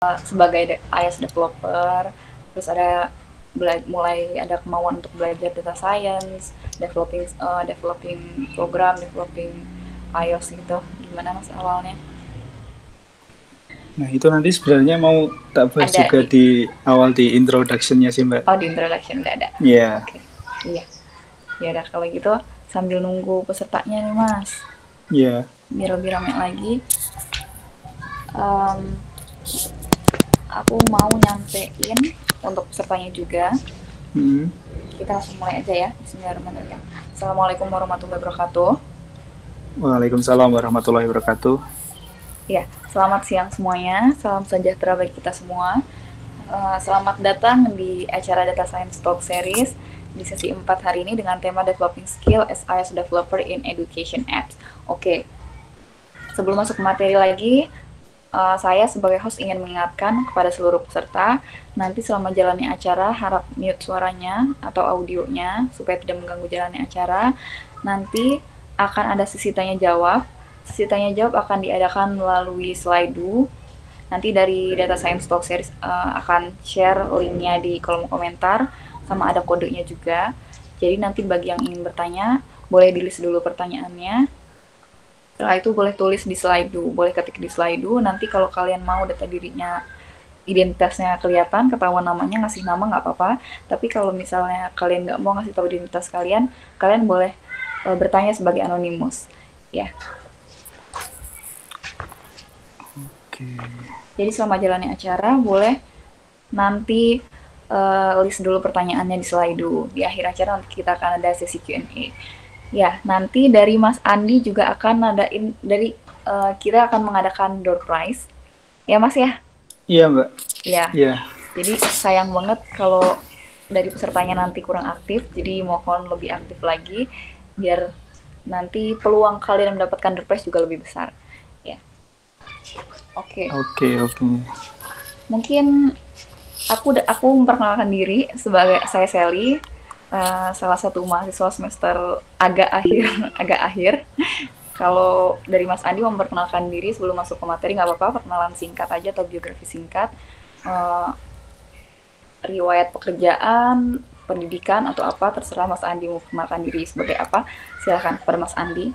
sebagai iOS developer, terus ada mulai ada kemauan untuk belajar data science, developing program, developing iOS gitu. Gimana Mas awalnya? Nah, itu nanti sebenarnya mau tak bahas Ada juga di awal di introduction-nya sih, Mbak. di introduction udah ada. Iya. Oke. Iya. Ya udah kalau gitu sambil nunggu pesertanya nih Mas. Iya. Biar lebih ramai lagi. Em, aku mau nyampein untuk pesertanya juga. Hmm. Kita langsung mulai aja ya. Bismillahirrahmanirrahim. Assalamualaikum warahmatullahi wabarakatuh. Waalaikumsalam warahmatullahi wabarakatuh. Ya, selamat siang semuanya. Salam sejahtera bagi kita semua. Selamat datang di acara Data Science Talk Series di sesi 4 hari ini dengan tema Developing Skill as iOS Developer in Education Apps. Oke, sebelum masuk ke materi lagi, saya sebagai host ingin mengingatkan kepada seluruh peserta, nanti selama jalannya acara harap mute suaranya atau audionya supaya tidak mengganggu jalannya acara. Nanti akan ada sesi tanya jawab. Sesi tanya jawab akan diadakan melalui Slido. Nanti dari Data Science Talk Series akan share linknya di kolom komentar, sama ada kodenya juga. Jadi nanti bagi yang ingin bertanya, boleh di-list dulu pertanyaannya. Setelah itu boleh tulis di Slido, boleh ketik di Slido. Nanti kalau kalian mau data dirinya, identitasnya kelihatan, ketahuan namanya, ngasih nama nggak apa-apa. Tapi kalau misalnya kalian nggak mau ngasih tahu identitas kalian, kalian boleh bertanya sebagai anonimus. Ya. Jadi selama jalannya acara boleh nanti list dulu pertanyaannya di Slido. Di akhir acara nanti kita akan ada sesi Q&A. Ya, nanti dari Mas Andi juga akan ngadain kita akan mengadakan door prize. Ya Mas ya? Iya, Mbak. Ya. Iya. Jadi sayang banget kalau dari pesertanya nanti kurang aktif. Jadi mohon lebih aktif lagi biar nanti peluang kalian mendapatkan door prize juga lebih besar. Oke. Mungkin aku memperkenalkan diri sebagai saya Sally, salah satu mahasiswa semester agak akhir. Kalau dari Mas Andi memperkenalkan diri sebelum masuk ke materi nggak apa-apa, perkenalan singkat aja atau biografi singkat, riwayat pekerjaan, pendidikan atau apa, terserah Mas Andi mau memperkenalkan diri sebagai apa. Silakan pada Mas Andi.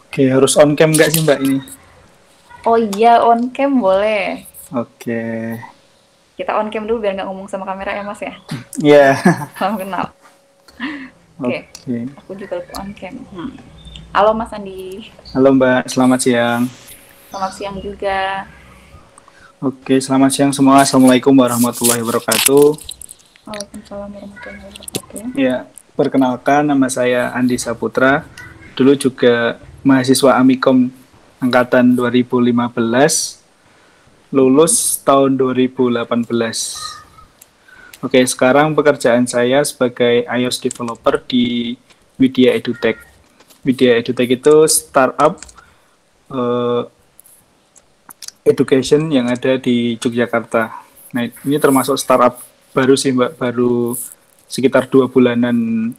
Oke, harus on cam nggak sih Mbak ini? Oh iya, on cam boleh. Oke. Kita on cam dulu biar nggak ngomong sama kamera ya Mas ya? Iya. Salam kenal. Oke. Aku juga on cam. Halo Mas Andi. Halo Mbak, selamat siang. Selamat siang juga. Oke, selamat siang semua. Assalamualaikum warahmatullahi wabarakatuh. Waalaikumsalam warahmatullahi wabarakatuh. Ya, perkenalkan nama saya Andi Saputra. Dulu juga mahasiswa Amikom angkatan 2015, lulus tahun 2018. Oke, sekarang pekerjaan saya sebagai iOS developer di Widya EduTech. Widya EduTech itu startup education yang ada di Yogyakarta. Nah, ini termasuk startup baru sih Mbak, baru sekitar 2 bulanan.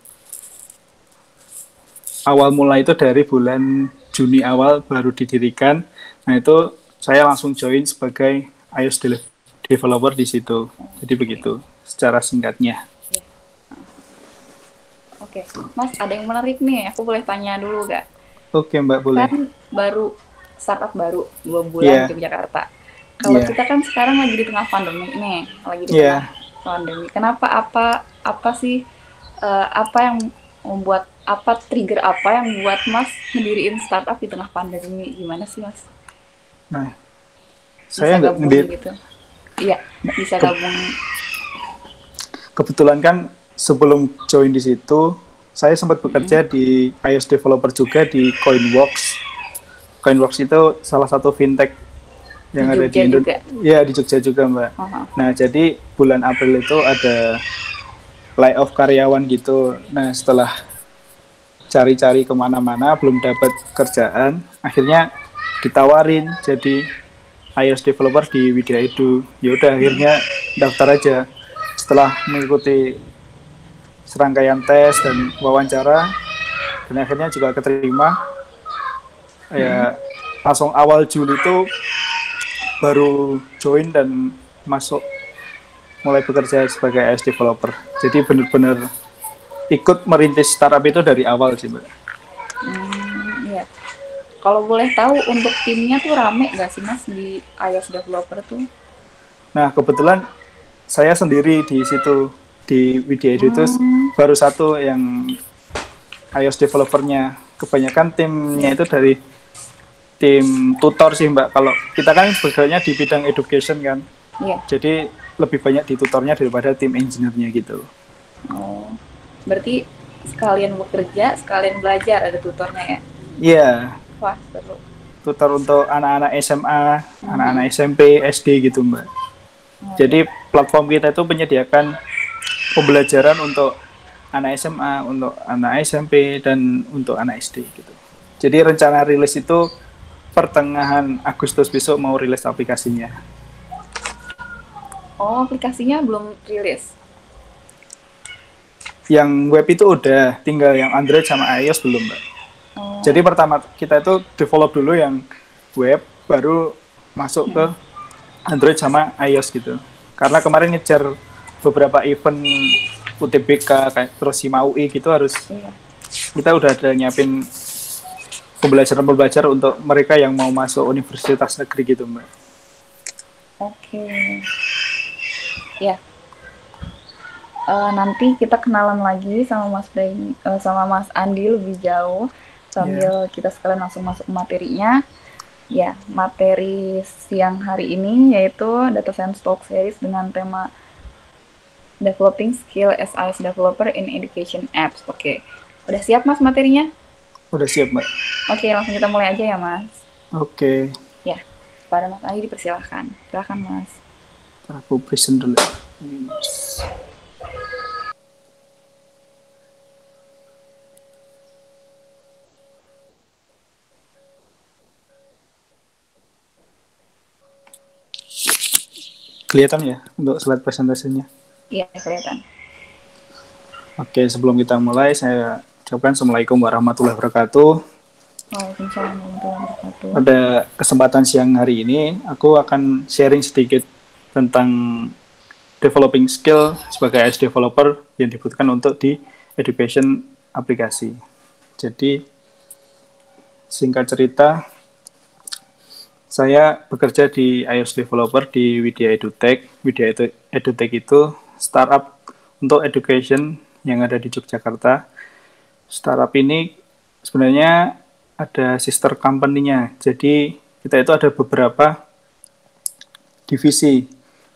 Awal mula itu dari bulan Juni awal baru didirikan. Nah, itu saya langsung join sebagai iOS developer di situ. Jadi begitu secara singkatnya. Oke, Mas, ada yang menarik nih. Aku boleh tanya dulu gak? Oke, Mbak, boleh. Kan startup baru 2 bulan di Jakarta. Kalau kita kan sekarang lagi di tengah pandemi nih, tengah pandemi. Kenapa apa sih apa yang membuat trigger apa yang membuat Mas ngediriin startup di tengah pandemi? Gimana sih Mas? Nah, saya nggak ngediriin gitu. Iya, bisa gabung. Kebetulan kan sebelum join di situ, saya sempat bekerja di iOS developer juga di Coinworks. Coinworks itu salah satu fintech yang ada di Indonesia. Ya, di Jogja juga, Mbak. Nah, jadi bulan April itu ada layoff karyawan gitu. Nah, setelah cari-cari kemana-mana belum dapat kerjaan, akhirnya ditawarin jadi iOS developer di Widya Edu. Ya udah, akhirnya daftar aja. Setelah mengikuti serangkaian tes dan wawancara, dan akhirnya juga keterima. Ya, langsung awal Juli itu baru join dan masuk mulai bekerja sebagai iOS developer. Jadi benar-benar ikut merintis startup itu dari awal sih, Mbak. Iya. Kalau boleh tahu untuk timnya tuh rame nggak sih Mas di iOS developer tuh? Nah, kebetulan saya sendiri di situ, di Widya Edu itu baru satu yang iOS developernya. Kebanyakan timnya itu dari tim tutor sih, Mbak. Kalau kita kan bergeraknya di bidang education kan. Iya. Jadi lebih banyak di tutornya daripada tim engineer-nya gitu. Oh, berarti sekalian bekerja, sekalian belajar, ada tutornya ya? Iya. Wah, seru. Tutor untuk anak-anak SMA, anak-anak SMP, SD gitu, Mbak. Jadi platform kita itu menyediakan pembelajaran untuk anak SMA, untuk anak SMP, dan untuk anak SD gitu. Jadi rencana rilis itu pertengahan Agustus besok mau rilis aplikasinya. Oh, aplikasinya belum rilis? Yang web itu udah, tinggal yang Android sama iOS belum, Mbak. Oh. Jadi pertama kita itu develop dulu yang web, baru masuk ke Android sama iOS gitu. Karena kemarin ngejar beberapa event UTBK kayak terus SIMA UI gitu harus kita udah ada nyiapin pembelajaran untuk mereka yang mau masuk universitas negeri gitu, Mbak. Oke. Ya. Nanti kita kenalan lagi sama Mas Daini, sama Mas Andi lebih jauh sambil kita sekalian langsung masuk ke materinya. Ya, materi siang hari ini yaitu Data Science Talk Series dengan tema Developing Skill as iOS Developer in Education Apps. Oke. Udah siap Mas materinya? Udah siap, Mbak. Oke, langsung kita mulai aja ya, Mas. Oke. Ya, pada Mas Andi dipersilahkan. Silahkan, Mas. Aku present dulu. Kelihatan ya untuk slide presentasinya? Iya, kelihatan. Oke, sebelum kita mulai, saya ucapkan Assalamualaikum warahmatullahi wabarakatuh. Waalaikumsalam warahmatullahi wabarakatuh. Pada kesempatan siang hari ini, aku akan sharing sedikit tentang developing skill sebagai iOS developer yang dibutuhkan untuk di education aplikasi. Jadi, singkat cerita, saya bekerja di iOS developer di Widya EduTech. Widya EduTech itu startup untuk education yang ada di Yogyakarta. Startup ini sebenarnya ada sister company-nya. Jadi kita itu ada beberapa divisi.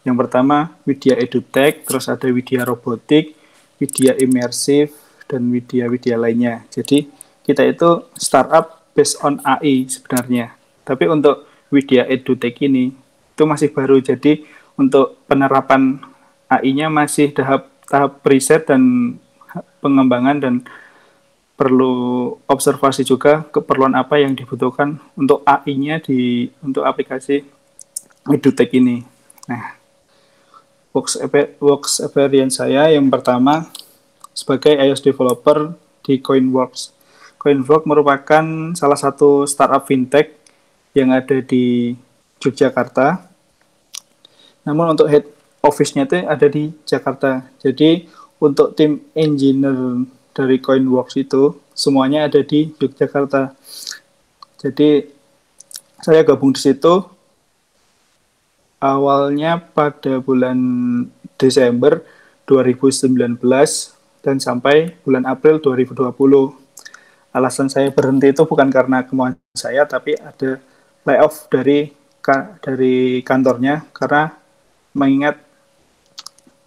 Yang pertama Widya EduTech, terus ada Widya Robotik, Widya Immersive, dan Widya lainnya. Jadi kita itu startup based on AI sebenarnya. Tapi untuk Widya EduTech ini itu masih baru, jadi untuk penerapan AI-nya masih tahap riset dan pengembangan, dan perlu observasi juga keperluan apa yang dibutuhkan untuk AI-nya untuk aplikasi EduTech ini. Nah, works experience saya yang pertama sebagai iOS developer di CoinWorks. CoinWorks merupakan salah satu startup fintech yang ada di Yogyakarta. Namun untuk head office-nya itu ada di Jakarta. Jadi untuk tim engineer dari CoinWorks itu semuanya ada di Yogyakarta. Jadi saya gabung di situ awalnya pada bulan Desember 2019 dan sampai bulan April 2020. Alasan saya berhenti itu bukan karena kemauan saya, tapi ada layoff dari kantornya karena mengingat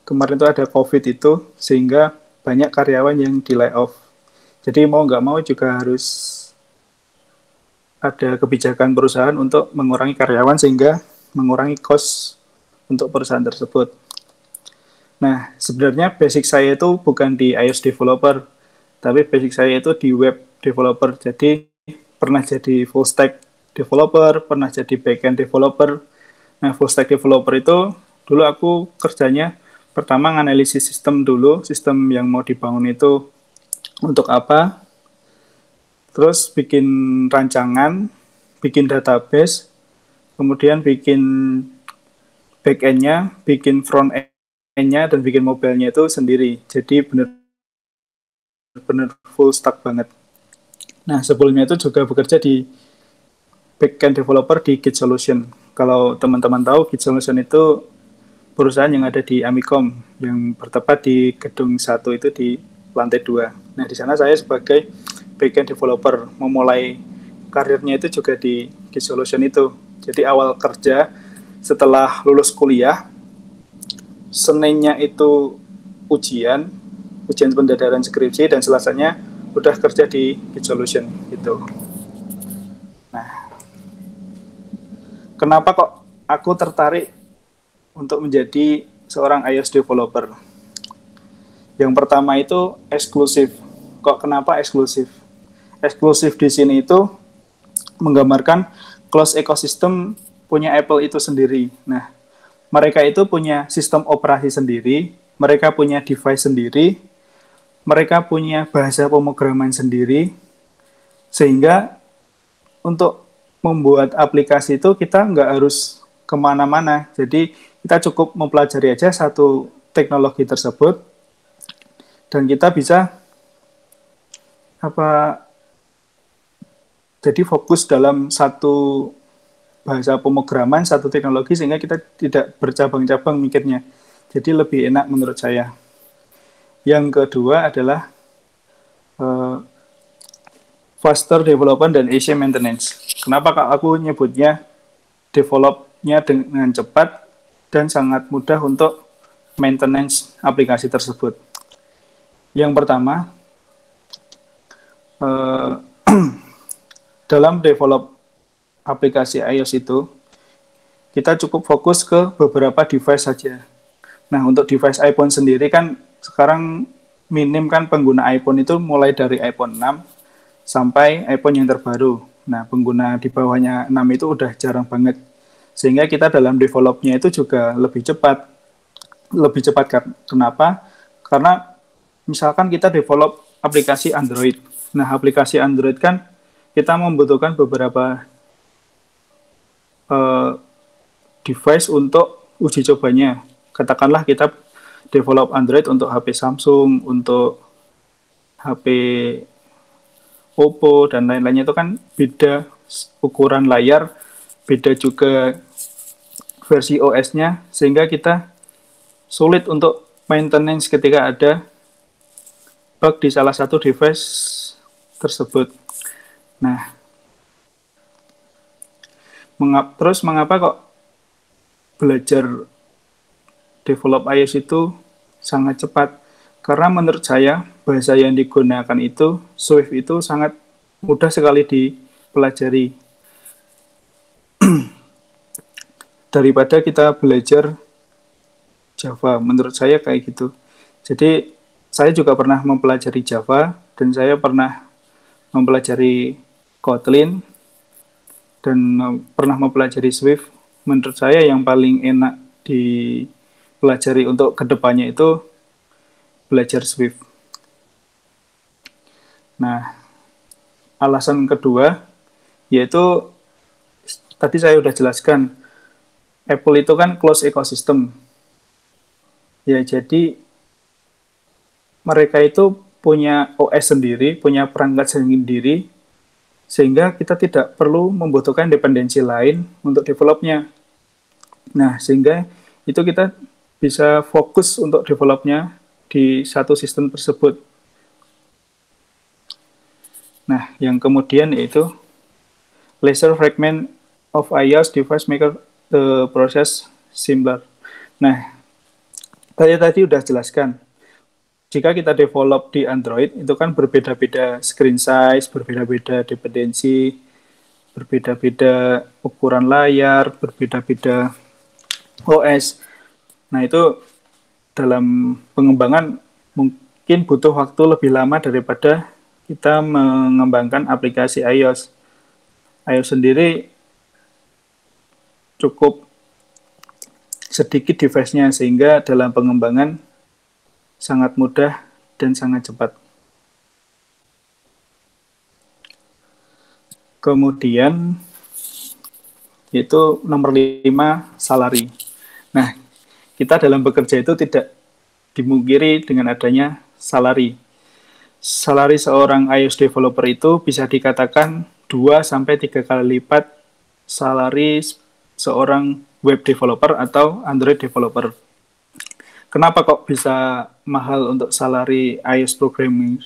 kemarin itu ada COVID itu, sehingga banyak karyawan yang di layoff. Jadi mau nggak mau juga harus ada kebijakan perusahaan untuk mengurangi karyawan sehingga mengurangi cost untuk perusahaan tersebut. Nah, sebenarnya basic saya itu bukan di iOS developer, tapi basic saya itu di web developer. Jadi pernah jadi full stack developer, pernah jadi backend developer. Nah, full stack developer itu dulu aku kerjanya pertama nganalisis sistem dulu, sistem yang mau dibangun itu untuk apa, terus bikin rancangan, bikin database, kemudian bikin back-end-nya, bikin front-end-nya, dan bikin mobile-nya itu sendiri. Jadi benar-benar full stack banget. Nah, sebelumnya itu juga bekerja di back-end developer di Git Solution. Kalau teman-teman tahu, Git Solution itu perusahaan yang ada di Amikom, yang bertempat di gedung 1 itu di lantai 2. Nah, di sana saya sebagai back-end developer memulai karirnya itu juga di Git Solution itu. Jadi awal kerja setelah lulus kuliah, Seninnya itu ujian pendadaran skripsi, dan Selasanya udah kerja di Git Solution gitu. Nah, kenapa kok aku tertarik untuk menjadi seorang iOS developer? Yang pertama itu eksklusif. Kok kenapa eksklusif? Eksklusif di sini itu menggambarkan closed ecosystem punya Apple itu sendiri. Nah, mereka itu punya sistem operasi sendiri, mereka punya device sendiri, mereka punya bahasa pemrograman sendiri, sehingga untuk membuat aplikasi itu kita nggak harus kemana-mana. Jadi kita cukup mempelajari aja satu teknologi tersebut, dan kita bisa jadi fokus dalam satu bahasa pemrograman, satu teknologi, sehingga kita tidak bercabang-cabang mikirnya. Jadi lebih enak menurut saya. Yang kedua adalah faster development dan easy maintenance. Kenapa aku nyebutnya developnya dengan cepat dan sangat mudah untuk maintenance aplikasi tersebut? Yang pertama, dalam develop aplikasi iOS itu, kita cukup fokus ke beberapa device saja. Nah, untuk device iPhone sendiri kan sekarang minim kan pengguna iPhone itu mulai dari iPhone 6 sampai iPhone yang terbaru. Nah, pengguna di bawahnya 6 itu udah jarang banget. Sehingga kita dalam developnya itu juga lebih cepat. Lebih cepat kenapa? Karena misalkan kita develop aplikasi Android. Nah, aplikasi Android kan kita membutuhkan beberapa device untuk uji cobanya. Katakanlah kita develop Android untuk HP Samsung, untuk HP Oppo, dan lain-lainnya. Itu kan beda ukuran layar, beda juga versi OS-nya, sehingga kita sulit untuk maintenance ketika ada bug di salah satu device tersebut. Nah, terus mengapa kok belajar develop iOS itu sangat cepat? Karena menurut saya bahasa yang digunakan itu, Swift itu sangat mudah sekali dipelajari. Daripada kita belajar Java, menurut saya kayak gitu. Jadi saya juga pernah mempelajari Java, dan saya pernah mempelajari Kotlin, dan pernah mempelajari Swift. Menurut saya yang paling enak dipelajari untuk kedepannya itu belajar Swift. Nah, alasan kedua yaitu tadi saya sudah jelaskan, Apple itu kan closed ecosystem. Ya, jadi mereka itu punya OS sendiri, punya perangkat sendiri, sehingga kita tidak perlu membutuhkan dependensi lain untuk developnya. Nah, sehingga itu kita bisa fokus untuk developnya di satu sistem tersebut. Nah, yang kemudian yaitu lesser fragment of iOS device maker the process simpler. Nah, tadi udah jelaskan, jika kita develop di Android, itu kan berbeda-beda screen size, berbeda-beda dependensi, berbeda-beda ukuran layar, berbeda-beda OS. Nah, itu dalam pengembangan mungkin butuh waktu lebih lama daripada kita mengembangkan aplikasi iOS. iOS sendiri cukup sedikit device-nya, sehingga dalam pengembangan sangat mudah dan sangat cepat. Kemudian yaitu nomor 5, salary. Nah, kita dalam bekerja itu tidak dimungkiri dengan adanya salary. Salary seorang iOS developer itu bisa dikatakan 2-3 kali lipat salary seorang web developer atau Android developer. Kenapa kok bisa mahal untuk salary iOS programming?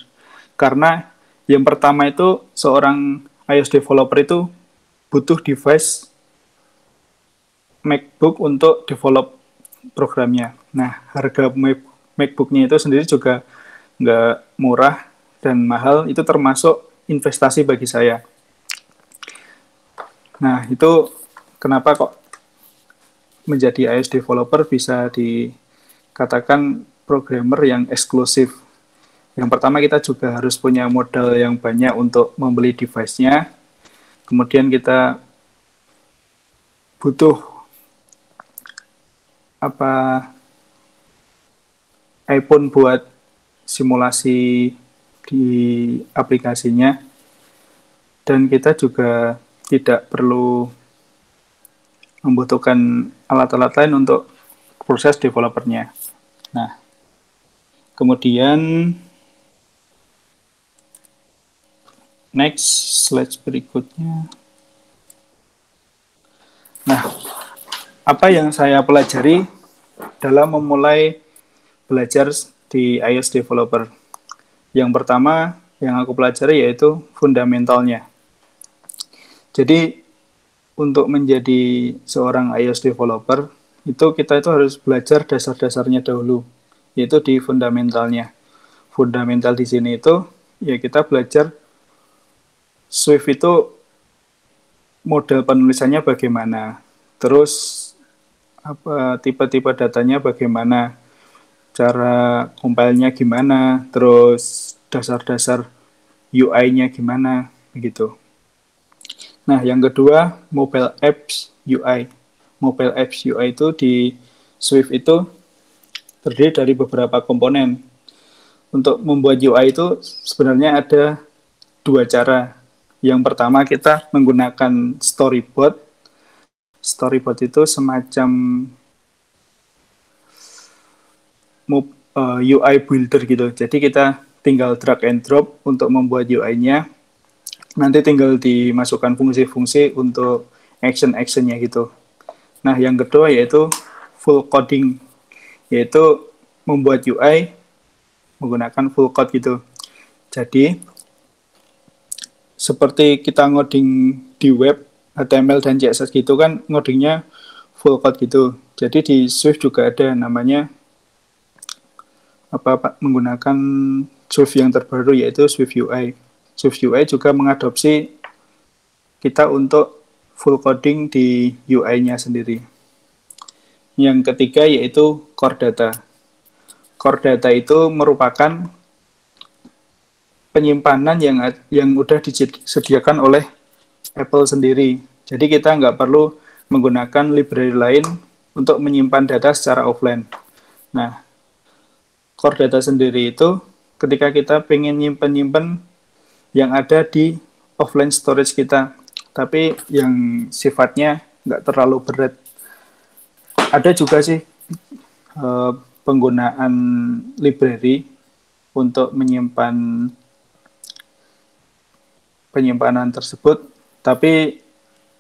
Karena yang pertama itu seorang iOS developer itu butuh device MacBook untuk develop programnya. Nah, harga MacBook-nya itu sendiri juga nggak murah dan mahal, itu termasuk investasi bagi saya. Nah, itu kenapa kok menjadi iOS developer bisa dikatakan programmer yang eksklusif. Yang pertama, kita juga harus punya modal yang banyak untuk membeli device-nya. Kemudian kita butuh iPhone buat simulasi di aplikasinya, dan kita juga tidak perlu membutuhkan alat-alat lain untuk proses developernya. Nah, kemudian next slide berikutnya. Nah, apa yang saya pelajari dalam memulai belajar di iOS developer? Yang pertama yang aku pelajari yaitu fundamentalnya. Jadi untuk menjadi seorang iOS developer itu kita itu harus belajar dasar-dasarnya dahulu, yaitu di fundamentalnya. Fundamental di sini itu ya kita belajar Swift itu model penulisannya bagaimana, terus tipe-tipe datanya bagaimana, cara compile-nya gimana, terus dasar-dasar UI-nya gimana, begitu. Nah, yang kedua, mobile apps UI. Mobile apps UI itu di Swift itu terdiri dari beberapa komponen. Untuk membuat UI itu sebenarnya ada 2 cara. Yang pertama, kita menggunakan storyboard. Storyboard itu semacam UI builder gitu. Jadi kita tinggal drag and drop untuk membuat UI-nya. Nanti tinggal dimasukkan fungsi-fungsi untuk action-actionnya gitu. Nah, yang kedua yaitu full coding, yaitu membuat UI menggunakan full code gitu. Jadi seperti kita ngoding di web, HTML dan CSS gitu kan, ngodingnya full code gitu. Jadi di Swift juga ada namanya menggunakan Swift yang terbaru yaitu Swift UI. Swift UI juga mengadopsi kita untuk full coding di UI-nya sendiri. Yang ketiga yaitu core data. Core data itu merupakan penyimpanan yang udah disediakan oleh Apple sendiri. Jadi kita nggak perlu menggunakan library lain untuk menyimpan data secara offline. Nah, core data sendiri itu ketika kita pengen nyimpen yang ada di offline storage kita, tapi yang sifatnya nggak terlalu berat. Ada juga sih penggunaan library untuk menyimpan penyimpanan tersebut, tapi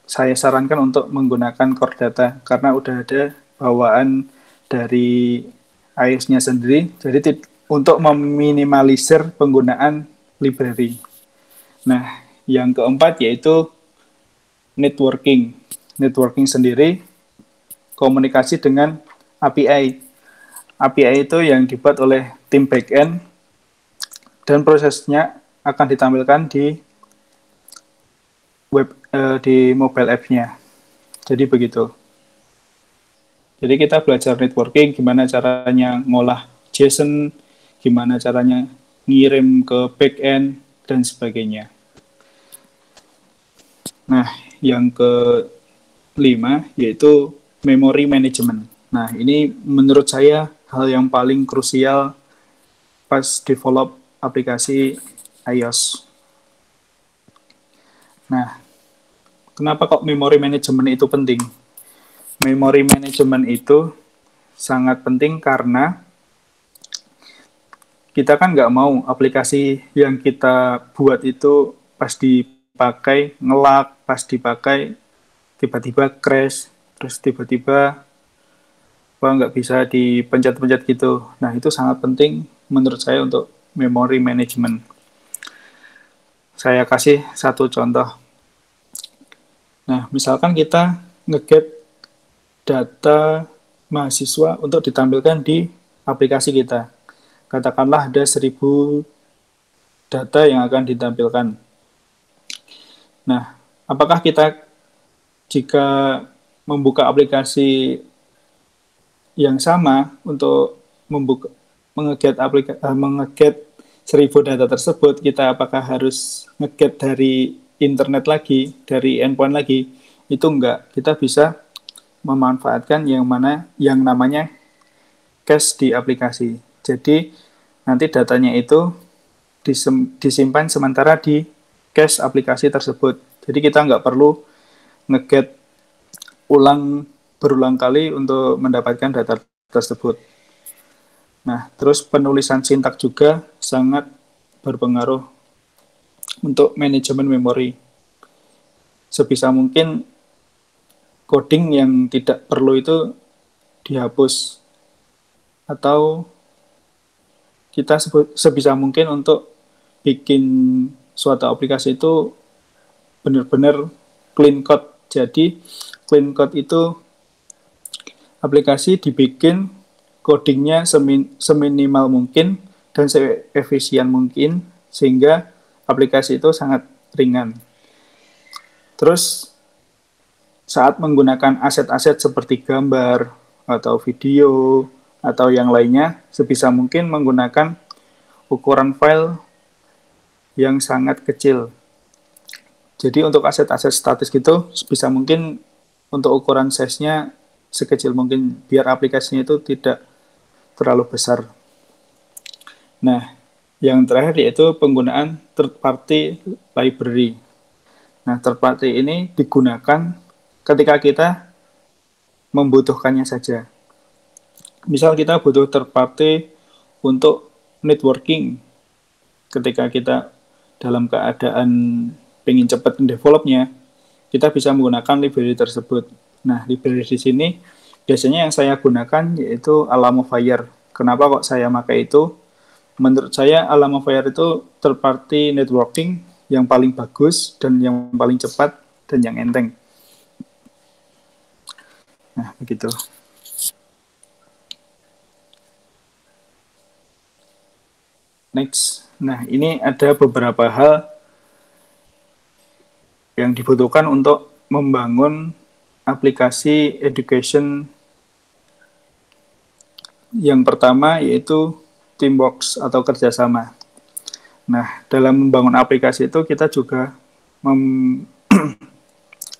saya sarankan untuk menggunakan core data karena udah ada bawaan dari iOS-nya sendiri, jadi untuk meminimalisir penggunaan library. Nah, yang keempat yaitu networking. Networking sendiri komunikasi dengan API. API itu yang dibuat oleh tim backend dan prosesnya akan ditampilkan di di mobile app-nya. Jadi begitu. Jadi kita belajar networking, gimana caranya ngolah JSON, gimana caranya ngirim ke backend, dan sebagainya. Nah, yang kelima yaitu memory management. Nah, ini menurut saya hal yang paling krusial pas develop aplikasi iOS. Nah, Kenapa kok memory management itu penting? Memory management itu sangat penting karena kita kan nggak mau aplikasi yang kita buat itu pas dipakai nge-lag, pas dipakai tiba-tiba crash, terus tiba-tiba nggak bisa dipencet-pencet gitu. Nah, itu sangat penting menurut saya untuk memory management. Saya kasih satu contoh. Nah, misalkan kita nge-get data mahasiswa untuk ditampilkan di aplikasi kita. Katakanlah ada 1000 data yang akan ditampilkan. Nah, apakah kita jika membuka aplikasi yang sama untuk mengeget 1000 data tersebut, kita apakah harus nge-get dari internet lagi, dari endpoint lagi? Itu enggak. Kita bisa memanfaatkan yang namanya cache di aplikasi. Jadi nanti datanya itu disimpan sementara di cache aplikasi tersebut. Jadi kita nggak perlu nge-get berulang kali untuk mendapatkan data tersebut. Nah, terus penulisan sintak juga sangat berpengaruh untuk manajemen memori. Sebisa mungkin coding yang tidak perlu itu dihapus, atau kita sebisa mungkin untuk bikin suatu aplikasi itu benar-benar clean code. Jadi clean code itu aplikasi dibikin codingnya seminimal mungkin dan seefisien mungkin sehingga aplikasi itu sangat ringan. Terus saat menggunakan aset-aset seperti gambar atau video atau yang lainnya, sebisa mungkin menggunakan ukuran file yang sangat kecil. Jadi untuk aset-aset statis gitu, sebisa mungkin untuk ukuran size-nya sekecil mungkin, biar aplikasinya itu tidak terlalu besar. Nah, yang terakhir yaitu penggunaan third party library. Nah, third party ini digunakan ketika kita membutuhkannya saja. Misal kita butuh third party untuk networking, ketika kita dalam keadaan pengen cepat developnya, kita bisa menggunakan library tersebut. Nah, library di sini biasanya yang saya gunakan yaitu Alamo Fire. Kenapa kok saya pakai itu? Menurut saya Alamo Fire itu third party networking yang paling bagus dan yang paling cepat dan yang enteng. Nah, begitu. Next. Nah, ini ada beberapa hal yang dibutuhkan untuk membangun aplikasi education. Yang pertama yaitu teamwork atau kerjasama. Nah, dalam membangun aplikasi itu kita juga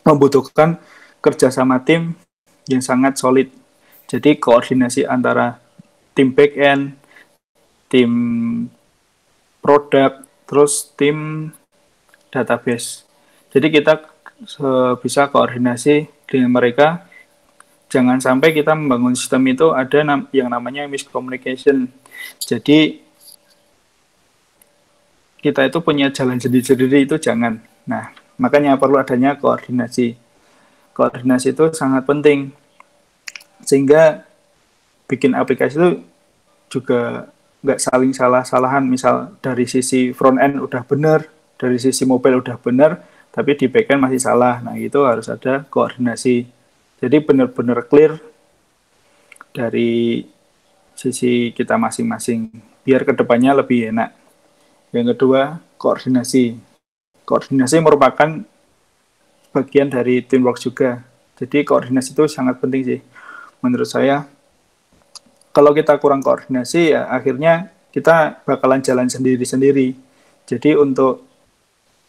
membutuhkan kerjasama tim yang sangat solid. Jadi koordinasi antara tim back-end, tim produk, terus tim database. Jadi kita bisa koordinasi dengan mereka. Jangan sampai kita membangun sistem itu ada yang namanya miscommunication. Jadi kita itu punya jalan sendiri-sendiri, itu jangan. Nah, makanya perlu adanya koordinasi. Koordinasi itu sangat penting. Sehingga bikin aplikasi itu juga nggak saling salah-salahan. Misal dari sisi front-end udah benar, dari sisi mobile udah benar, tapi di back-end masih salah. Nah, itu harus ada koordinasi. Jadi benar-benar clear dari sisi kita masing-masing, biar kedepannya lebih enak. Yang kedua, koordinasi. Koordinasi merupakan bagian dari teamwork juga. Jadi koordinasi itu sangat penting sih, menurut saya. Kalau kita kurang koordinasi, ya akhirnya kita bakalan jalan sendiri-sendiri. Jadi untuk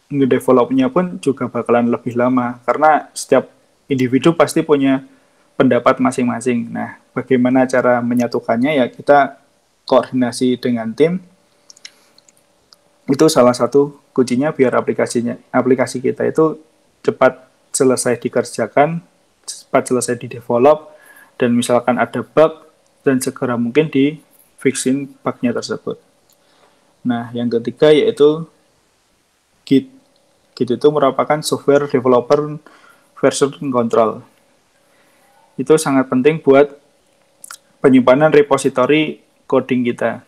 ngedevelopnya pun juga bakalan lebih lama, karena setiap individu pasti punya pendapat masing-masing. Nah, bagaimana cara menyatukannya, ya kita koordinasi dengan tim. Itu salah satu kuncinya biar aplikasi kita itu cepat selesai dikerjakan, cepat selesai di-develop, dan misalkan ada bug, dan segera mungkin di-fixin bug-nya tersebut. Nah, yang ketiga yaitu Git. Git itu merupakan software developer version control. Itu sangat penting buat penyimpanan repository coding kita.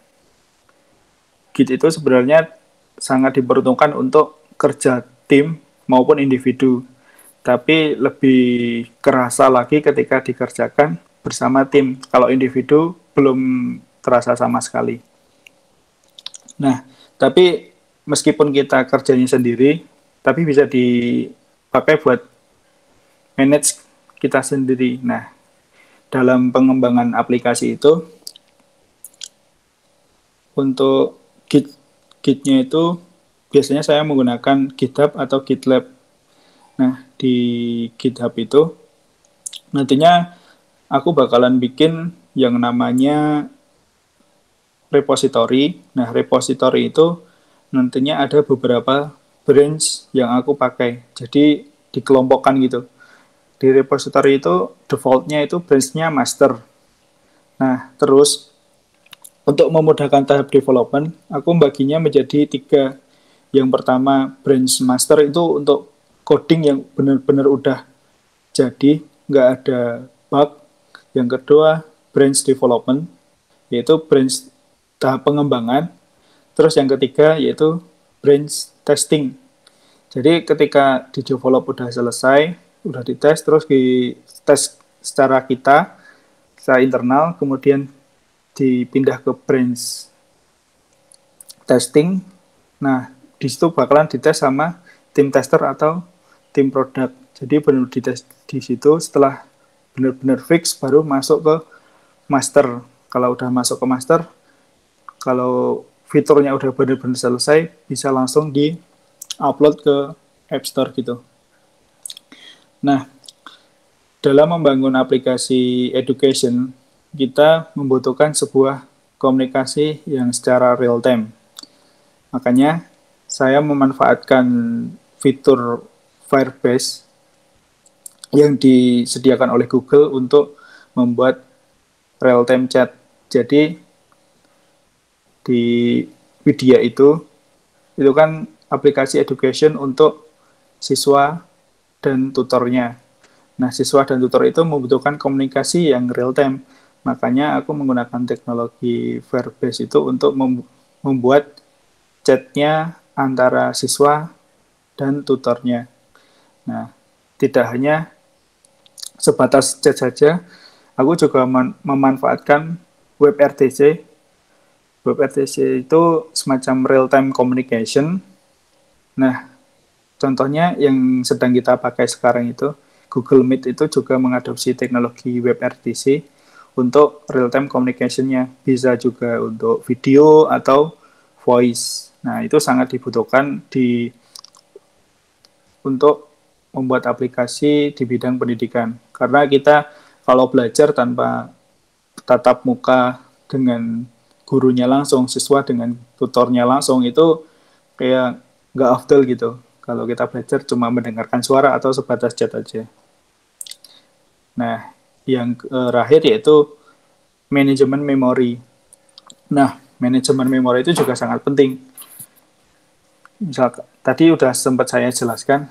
Git itu sebenarnya sangat diperuntukkan untuk kerja tim maupun individu, tapi lebih kerasa lagi ketika dikerjakan bersama tim. Kalau individu belum terasa sama sekali. Nah, tapi meskipun kita kerjanya sendiri, tapi bisa dipakai buat manage kita sendiri. Nah, dalam pengembangan aplikasi itu, untuk Git-nya itu biasanya saya menggunakan GitHub atau GitLab. Nah, di GitHub itu nantinya aku bakalan bikin yang namanya repository. Nah, repository itu nantinya ada beberapa branch yang aku pakai. Jadi dikelompokkan gitu. Di repository itu defaultnya itu branch-nya master. Nah, terus untuk memudahkan tahap development, aku membaginya menjadi 3. Yang pertama, branch master itu untuk coding yang benar-benar udah jadi, nggak ada bug. Yang kedua, branch development, yaitu branch tahap pengembangan. Terus yang ketiga, yaitu branch testing. Jadi ketika di develop udah selesai, udah dites, terus dites secara kita, secara internal, kemudian dipindah ke branch testing. Nah, di situ bakalan dites sama tim tester atau tim produk. Jadi benar dites di situ, setelah benar-benar fix baru masuk ke master. Kalau udah masuk ke master, kalau fiturnya udah benar-benar selesai, bisa langsung di-upload ke App Store gitu. Nah, dalam membangun aplikasi education, kita membutuhkan sebuah komunikasi yang secara real time. Makanya saya memanfaatkan fitur Firebase yang disediakan oleh Google untuk membuat real time chat. Jadi di Widya itu kan aplikasi education untuk siswa dan tutornya. Nah, siswa dan tutor itu membutuhkan komunikasi yang real time. Makanya aku menggunakan teknologi Firebase itu untuk membuat chatnya antara siswa dan tutornya. Nah, tidak hanya sebatas chat saja, aku juga memanfaatkan WebRTC. WebRTC itu semacam real-time communication. Nah, contohnya yang sedang kita pakai sekarang itu, Google Meet itu juga mengadopsi teknologi WebRTC untuk real-time communication-nya. Bisa juga untuk video atau voice. Nah, itu sangat dibutuhkan untuk membuat aplikasi di bidang pendidikan. Karena kita kalau belajar tanpa tatap muka dengan gurunya langsung, siswa dengan tutornya langsung, itu kayak nggak afdal gitu. Kalau kita belajar cuma mendengarkan suara atau sebatas chat aja. Nah, yang terakhir yaitu manajemen memori. Nah, manajemen memori itu juga sangat penting. Misal, tadi udah sempat saya jelaskan.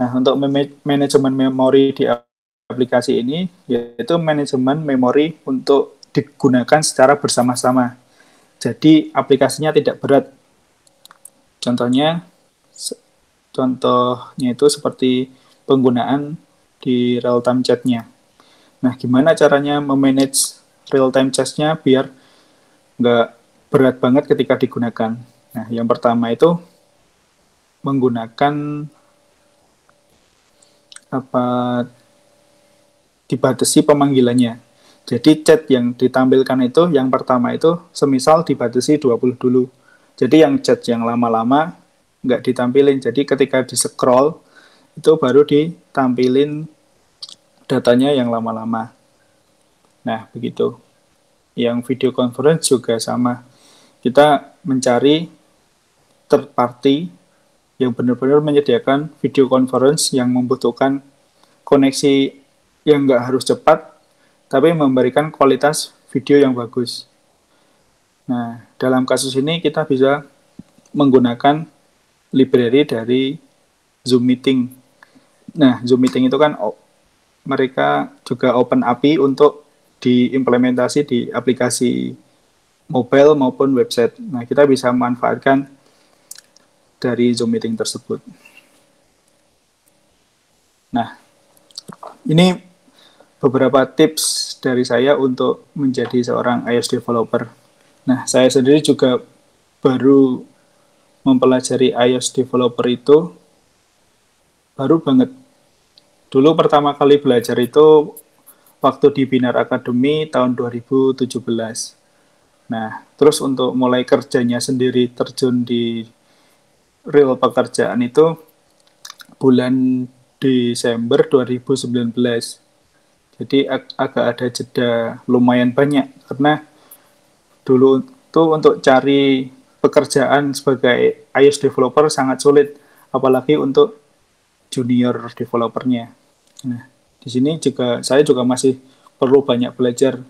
Nah, untuk manajemen memori di aplikasi ini, yaitu manajemen memori untuk digunakan secara bersama-sama. Jadi, aplikasinya tidak berat. Contohnya itu seperti penggunaan di real-time chat-nya. Nah, gimana caranya memanage real-time chat-nya biar nggak berat banget ketika digunakan? Nah, yang pertama itu menggunakan dibatasi pemanggilannya. Jadi chat yang ditampilkan itu, yang pertama itu semisal dibatasi 20 dulu. Jadi yang chat yang lama-lama nggak ditampilin. Jadi ketika di-scroll, itu baru ditampilin datanya yang lama-lama. Nah, begitu. Yang video conference juga sama. Kita mencari third party yang benar-benar menyediakan video conference yang membutuhkan koneksi yang nggak harus cepat, tapi memberikan kualitas video yang bagus. Nah, dalam kasus ini kita bisa menggunakan library dari Zoom Meeting. Nah, Zoom Meeting itu kan mereka juga open API untuk diimplementasi di aplikasi mobile maupun website. Nah, kita bisa memanfaatkan dari Zoom Meeting tersebut. Nah, ini beberapa tips dari saya untuk menjadi seorang iOS developer. Nah, saya sendiri juga baru mempelajari iOS developer itu baru banget. Dulu pertama kali belajar itu waktu di Binar Academy tahun 2017. Nah, terus untuk mulai kerjanya sendiri terjun di real pekerjaan itu bulan Desember 2019. Jadi agak ada jeda lumayan banyak karena dulu tuh untuk cari pekerjaan sebagai iOS developer sangat sulit, apalagi untuk junior developernya. Nah, di sini saya juga masih perlu banyak belajar.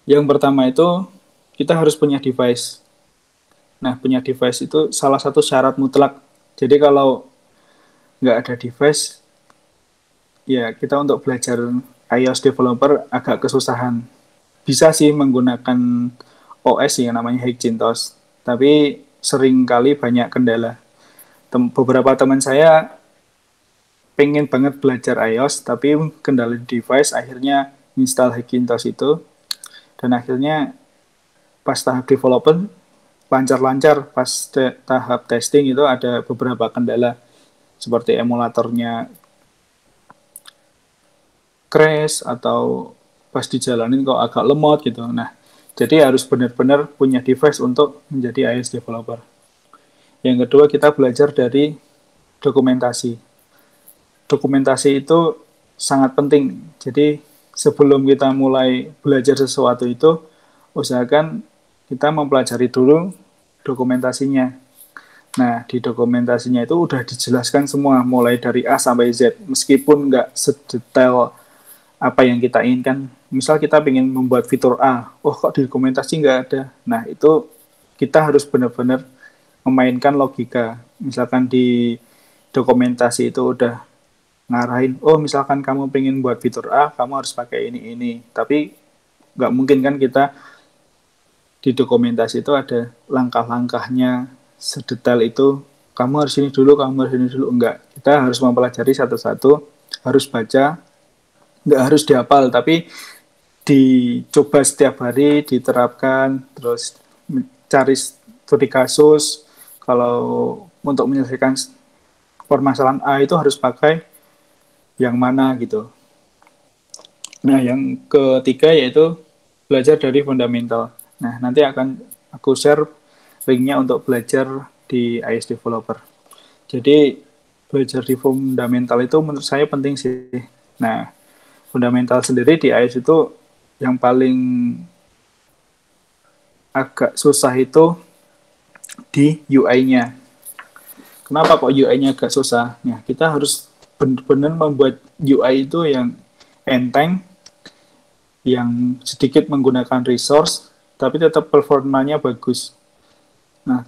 Yang pertama itu kita harus punya device. Nah, punya device itu salah satu syarat mutlak. Jadi kalau nggak ada device, ya kita untuk belajar iOS developer agak kesusahan. Bisa sih menggunakan OS yang namanya Hackintosh, tapi sering kali banyak kendala. Beberapa teman saya pengen banget belajar iOS, tapi kendala di device, akhirnya install Hackintosh itu, dan akhirnya pas tahap development lancar-lancar, pas tahap testing itu ada beberapa kendala, seperti emulatornya crash, atau pas dijalanin kok agak lemot gitu. Nah, jadi harus benar-benar punya device untuk menjadi iOS developer. Yang kedua, kita belajar dari dokumentasi. Dokumentasi itu sangat penting. Jadi sebelum kita mulai belajar sesuatu itu, usahakan kita mempelajari dulu dokumentasinya. Nah, di dokumentasinya itu udah dijelaskan semua, mulai dari A sampai Z, meskipun nggak sedetail apa yang kita inginkan. Misal kita ingin membuat fitur A, kok di dokumentasi nggak ada. Nah, itu kita harus benar-benar memainkan logika. Misalkan di dokumentasi itu udah ngarahin, misalkan kamu pengen buat fitur A, kamu harus pakai ini. Tapi nggak mungkin kan kita di dokumentasi itu ada langkah-langkahnya sedetail itu, kamu harus ini dulu, enggak. Kita harus mempelajari satu-satu, harus baca, nggak harus dihafal, tapi dicoba setiap hari, diterapkan, terus cari studi kasus. Kalau untuk menyelesaikan permasalahan A itu harus pakai yang mana gitu. Nah, yang ketiga yaitu belajar dari fundamental. Nah, nanti akan aku share linknya untuk belajar di iOS developer. Jadi belajar di fundamental itu menurut saya penting sih. Nah, fundamental sendiri di iOS itu yang paling agak susah itu di UI-nya. Kenapa kok UI-nya agak susah? Nah, kita harus benar-benar membuat UI itu yang enteng, yang sedikit menggunakan resource, tapi tetap performanya bagus. Nah,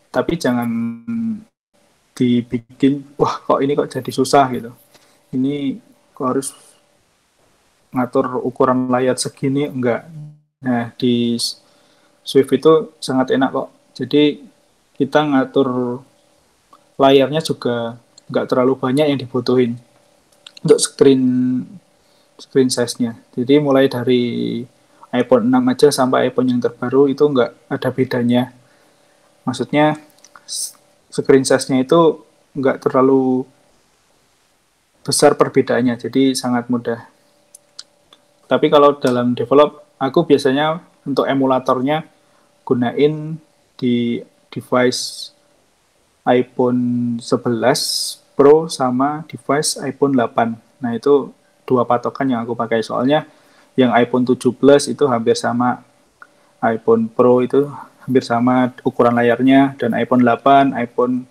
tapi jangan dibikin, kok ini kok jadi susah gitu. Ini kok harus ngatur ukuran layar segini, enggak. Nah, di Swift itu sangat enak kok. Jadi kita ngatur layarnya juga enggak terlalu banyak yang dibutuhin untuk screen size-nya. Jadi mulai dari iPhone 6 aja sampai iPhone yang terbaru itu enggak ada bedanya. Maksudnya screen size-nya itu enggak terlalu besar perbedaannya, jadi sangat mudah. Tapi kalau dalam develop, aku biasanya untuk emulatornya gunain di device iPhone 11 Pro sama device iPhone 8. Nah, itu dua patokan yang aku pakai. Soalnya yang iPhone 7 Plus itu hampir sama iPhone Pro itu hampir sama ukuran layarnya, dan iPhone 8, iPhone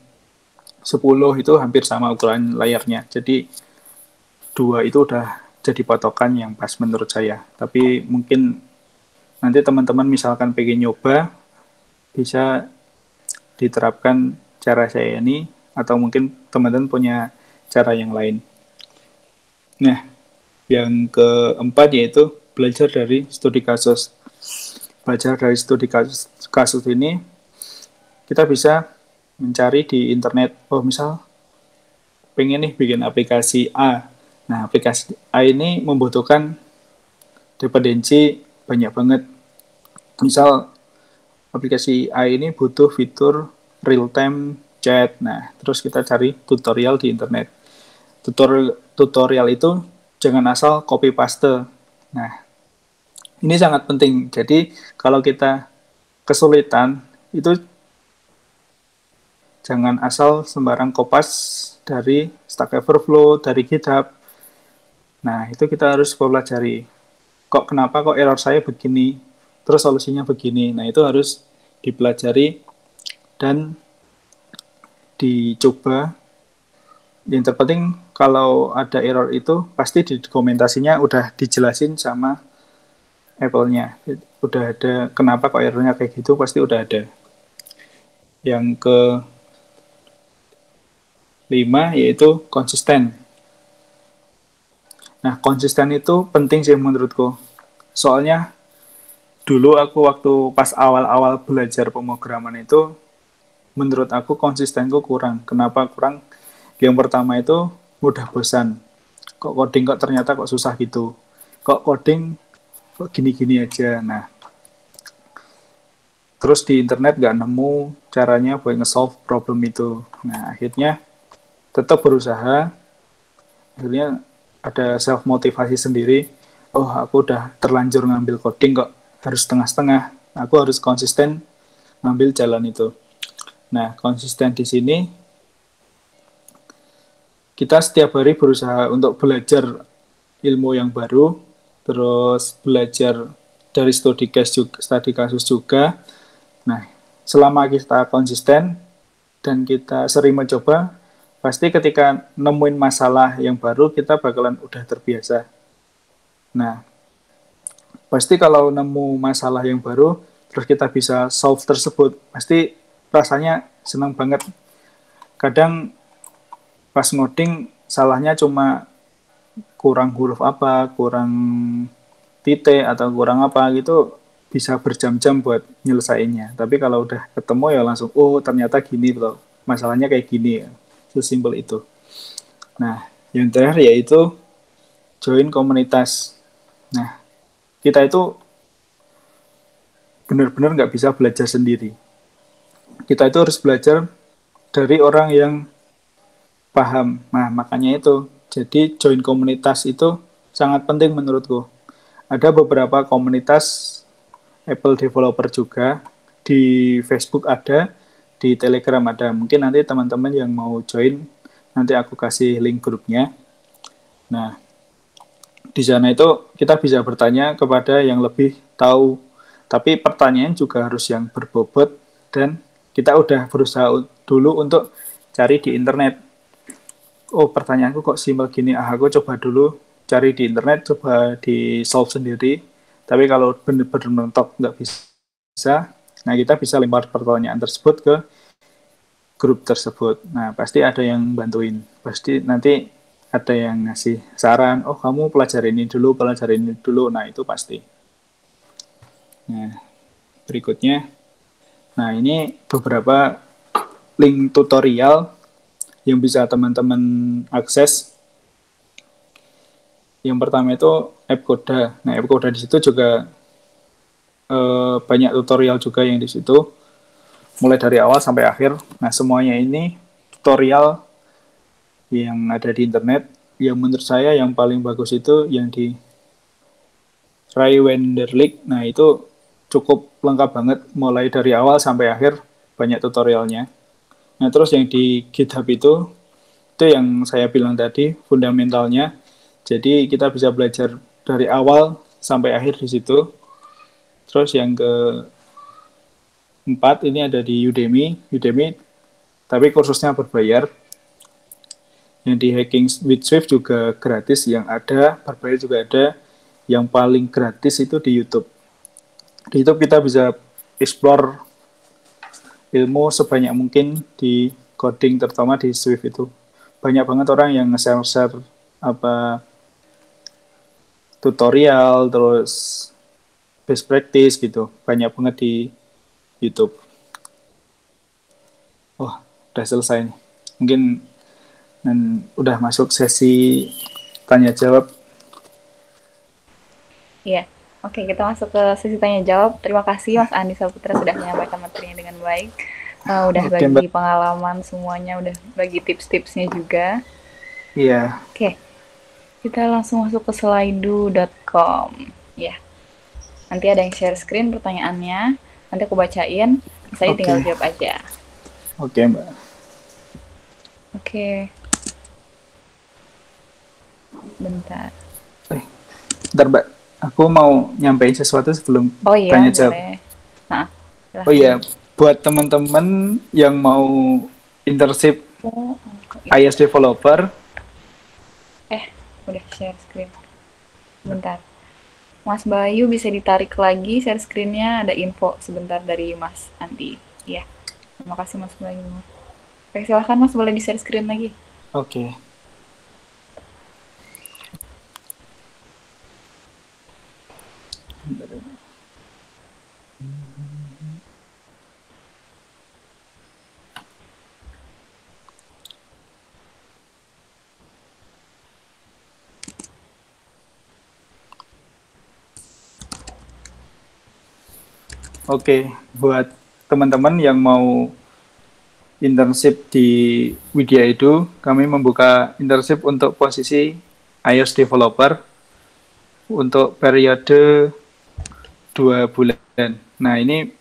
10 itu hampir sama ukuran layarnya. Jadi dua itu udah jadi patokan yang pas menurut saya. Tapi mungkin nanti teman-teman misalkan pengen nyoba, bisa diterapkan cara saya ini, atau mungkin teman-teman punya cara yang lain. Nah, yang keempat yaitu belajar dari studi kasus. Belajar dari studi kasus ini, kita bisa mencari di internet. Oh, misal pengen nih bikin aplikasi A. Nah, aplikasi A ini membutuhkan dependensi banyak banget. Misal aplikasi A ini butuh fitur real time chat. Nah, terus kita cari tutorial di internet. Tutorial itu jangan asal copy paste. Nah, ini sangat penting. Jadi kalau kita kesulitan, itu jangan asal sembarang kopas dari Stack Overflow, dari GitHub. Nah, itu kita harus pelajari. Kenapa kok error saya begini, terus solusinya begini. Nah, itu harus dipelajari dan dicoba. Yang terpenting kalau ada error itu, pasti di dokumentasinya udah dijelasin sama Apple-nya. Udah ada kenapa kok errornya kayak gitu, pasti udah ada. Yang kelima yaitu konsisten. Nah, konsisten itu penting sih menurutku. Soalnya dulu aku waktu pas awal-awal belajar pemrograman itu, menurut aku konsistenku kurang. Kenapa kurang? Yang pertama itu mudah bosan. Kok coding kok ternyata kok susah gitu. Kok coding kok gini-gini aja. Nah, terus di internet gak nemu caranya buat nge-solve problem itu. Nah, akhirnya tetap berusaha. Akhirnya ada self-motivasi sendiri. Oh, aku udah terlanjur ngambil coding kok harus setengah-setengah. Aku harus konsisten ngambil jalan itu. Nah, konsisten di sini, kita setiap hari berusaha untuk belajar ilmu yang baru, terus belajar dari studi kasus juga. Nah, selama kita konsisten dan kita sering mencoba, pasti ketika nemuin masalah yang baru, kita bakalan udah terbiasa. Nah, pasti kalau nemu masalah yang baru, terus kita bisa solve tersebut, pasti rasanya senang banget. Kadang pas ngoding, salahnya cuma kurang huruf apa, kurang titik, atau kurang apa gitu, bisa berjam-jam buat nyelesainnya. Tapi kalau udah ketemu ya langsung, oh ternyata gini loh, masalahnya kayak gini ya. Sesimpel itu. Nah, yang terakhir yaitu join komunitas. Nah, kita itu benar-benar nggak bisa belajar sendiri. Kita itu harus belajar dari orang yang paham. Nah, makanya itu. Jadi join komunitas itu sangat penting menurutku. Ada beberapa komunitas Apple developer juga, di Facebook ada, di Telegram ada. Mungkin nanti teman-teman yang mau join, nanti aku kasih link grupnya. Nah, di sana itu kita bisa bertanya kepada yang lebih tahu. Tapi pertanyaan juga harus yang berbobot, dan kita udah berusaha dulu untuk cari di internet. Oh, pertanyaanku kok simpel gini, aku coba dulu cari di internet, coba di solve sendiri. Tapi kalau benar-benar mentok nggak bisa, nah kita bisa lempar pertanyaan tersebut ke grup tersebut. Nah, pasti ada yang bantuin. Pasti nanti ada yang ngasih saran, oh kamu pelajari ini dulu, pelajari ini dulu. Nah, itu pasti. Nah, berikutnya. Nah, ini beberapa link tutorial yang bisa teman-teman akses. Yang pertama itu AppCoda. Nah, AppCoda di situ juga banyak tutorial juga yang di situ, mulai dari awal sampai akhir. Nah, semuanya ini tutorial yang ada di internet. Yang menurut saya yang paling bagus itu yang di Ray Wenderlich. Nah, itu cukup lengkap banget, mulai dari awal sampai akhir, banyak tutorialnya. Nah, terus yang di GitHub itu yang saya bilang tadi, fundamentalnya. Jadi kita bisa belajar dari awal sampai akhir di situ. Terus yang 4 ini ada di Udemy, tapi kursusnya berbayar. Yang di Hacking with Swift juga gratis, yang ada berbayar juga ada. Yang paling gratis itu di YouTube. Di YouTube kita bisa explore ilmu sebanyak mungkin di coding, terutama di Swift itu. Banyak banget orang yang nge-share apa tutorial, terus best practice gitu. Banyak banget di YouTube. Oh, udah selesai nih. Mungkin udah masuk sesi tanya jawab. Iya. Oke, kita masuk ke sesi tanya jawab. Terima kasih Mas Andi Saputra sudah menyampaikan materinya dengan baik. Udah bagi pengalaman semuanya, udah bagi tips-tipsnya juga. Iya. Oke. Kita langsung masuk ke slido.com. Ya. Nanti ada yang share screen pertanyaannya. Nanti aku bacain. Saya tinggal jawab aja. Oke, Mbak. Oke. Bentar. Bentar, Mbak. Aku mau nyampein sesuatu sebelum tanya jawab. Nah, oh iya, buat teman-teman yang mau internship iOS developer. Udah share screen. Bentar. Mas Bayu bisa ditarik lagi share screen-nya, ada info sebentar dari Mas Andi. Ya. Terima kasih Mas Bayu. Oke, silahkan Mas, boleh di share screen lagi. Oke. Oke, buat teman-teman yang mau internship di Widya Edu, kami membuka internship untuk posisi iOS developer untuk periode 2 bulan. Nah, ini